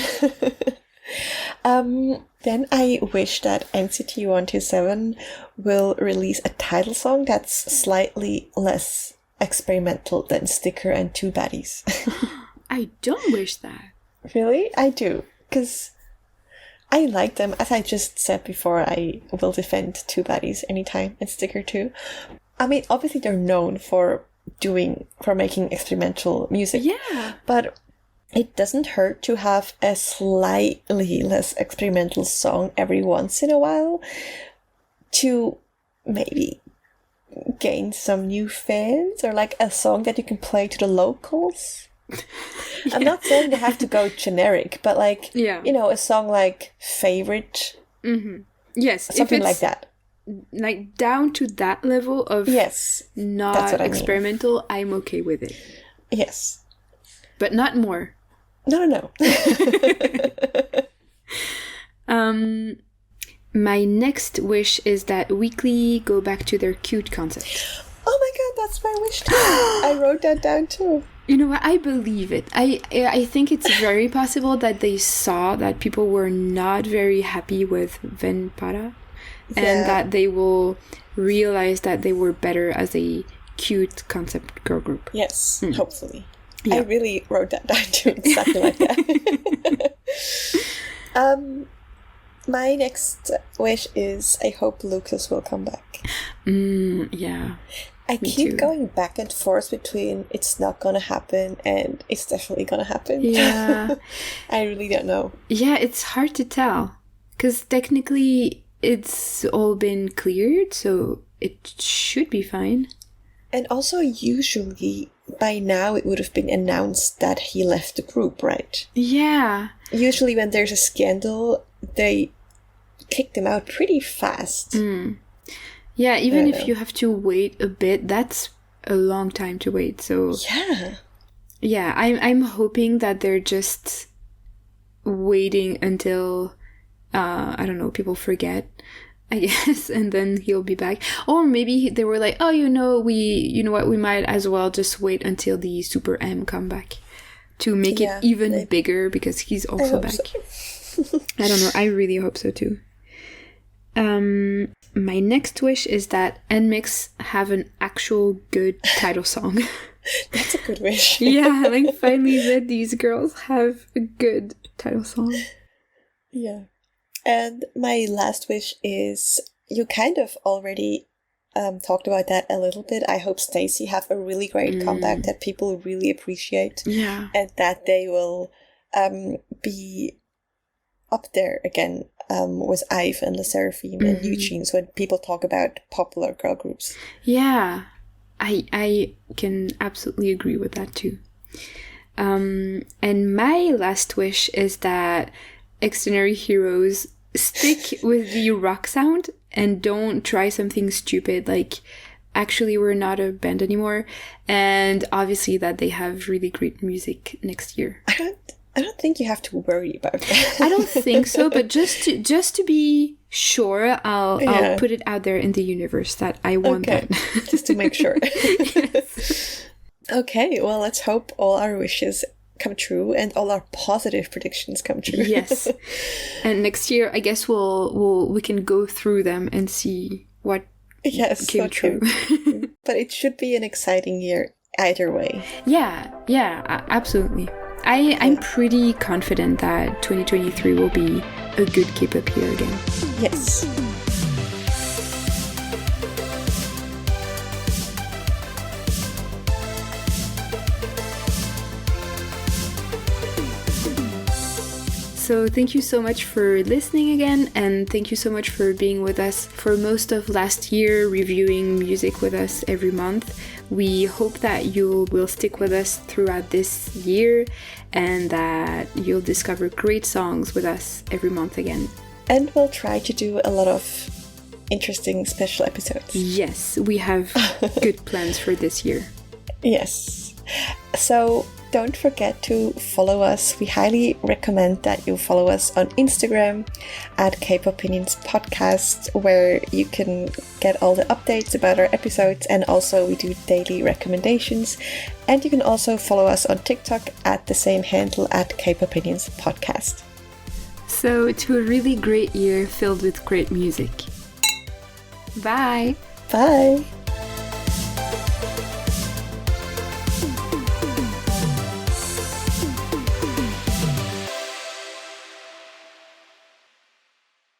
Then I wish that NCT 127 will release a title song that's slightly less experimental than Sticker and Two Baddies. I don't wish that. Really? I do. Because I like them. As I just said before, I will defend Two Baddies anytime, and Sticker too. I mean, obviously they're known for making experimental music. Yeah. But it doesn't hurt to have a slightly less experimental song every once in a while to maybe gain some new fans, or like a song that you can play to the locals. Yeah. I'm not saying they have to go generic, but like, a song like Favorite. Yes. Something like that. Like down to that level of not experimental, I'm okay with it. Yes. But not more. No. My next wish is that Weekly go back to their cute concept. Oh my god, that's my wish too. I wrote that down too. You know what? I believe it. I think it's very possible that they saw that people were not very happy with Venpara, and that they will realize that they were better as a cute concept girl group. Yes, hopefully. Yeah. I really wrote that down too, exactly like that. My next wish is I hope Lucas will come back. Yeah. I keep going back and forth between it's not gonna happen and it's definitely gonna happen. Yeah. I really don't know. Yeah, it's hard to tell. Because technically it's all been cleared, so it should be fine. And also, usually, by now it would have been announced that he left the group, right? Yeah. Usually when there's a scandal, they kick them out pretty fast. Yeah, even if you have to wait a bit, that's a long time to wait. So yeah, I'm hoping that they're just waiting until I don't know, people forget, I guess, and then he'll be back. Or maybe they were like, oh, you know what, we might as well just wait until the Super M come back to make it even bigger because he's also back. So. I don't know. I really hope so too. My next wish is that NMIX have an actual good title song. That's a good wish. Yeah, like finally that these girls have a good title song. Yeah. And my last wish is, you kind of already talked about that a little bit. I hope Stacey have a really great comeback that people really appreciate. Yeah. And that they will be up there again with IVE and LE SSERAFIM and Eugene's when people talk about popular girl groups. Yeah. I can absolutely agree with that too. And my last wish is that extraordinary heroes, stick with the rock sound and don't try something stupid like actually we're not a band anymore, and obviously that they have really great music next year. I don't think you have to worry about that. I don't think so, but just to be sure, I'll put it out there in the universe that I want that. Just to make sure. Yes. Okay, well, let's hope all our wishes come true and all our positive predictions come true. Yes. And next year, I guess we can go through them and see what came true. But it should be an exciting year either way. Yeah, absolutely. I'm pretty confident that 2023 will be a good K-pop year again. Yes. So thank you so much for listening again, and thank you so much for being with us for most of last year, reviewing music with us every month. We hope that you will stick with us throughout this year and that you'll discover great songs with us every month again. And we'll try to do a lot of interesting special episodes. Yes, we have good plans for this year. Yes. So don't forget to follow us. We highly recommend that you follow us on Instagram at K-popinions podcast, where you can get all the updates about our episodes, and also we do daily recommendations. And you can also follow us on TikTok at the same handle at K-popinions podcast. So to a really great year filled with great music. Bye! Bye!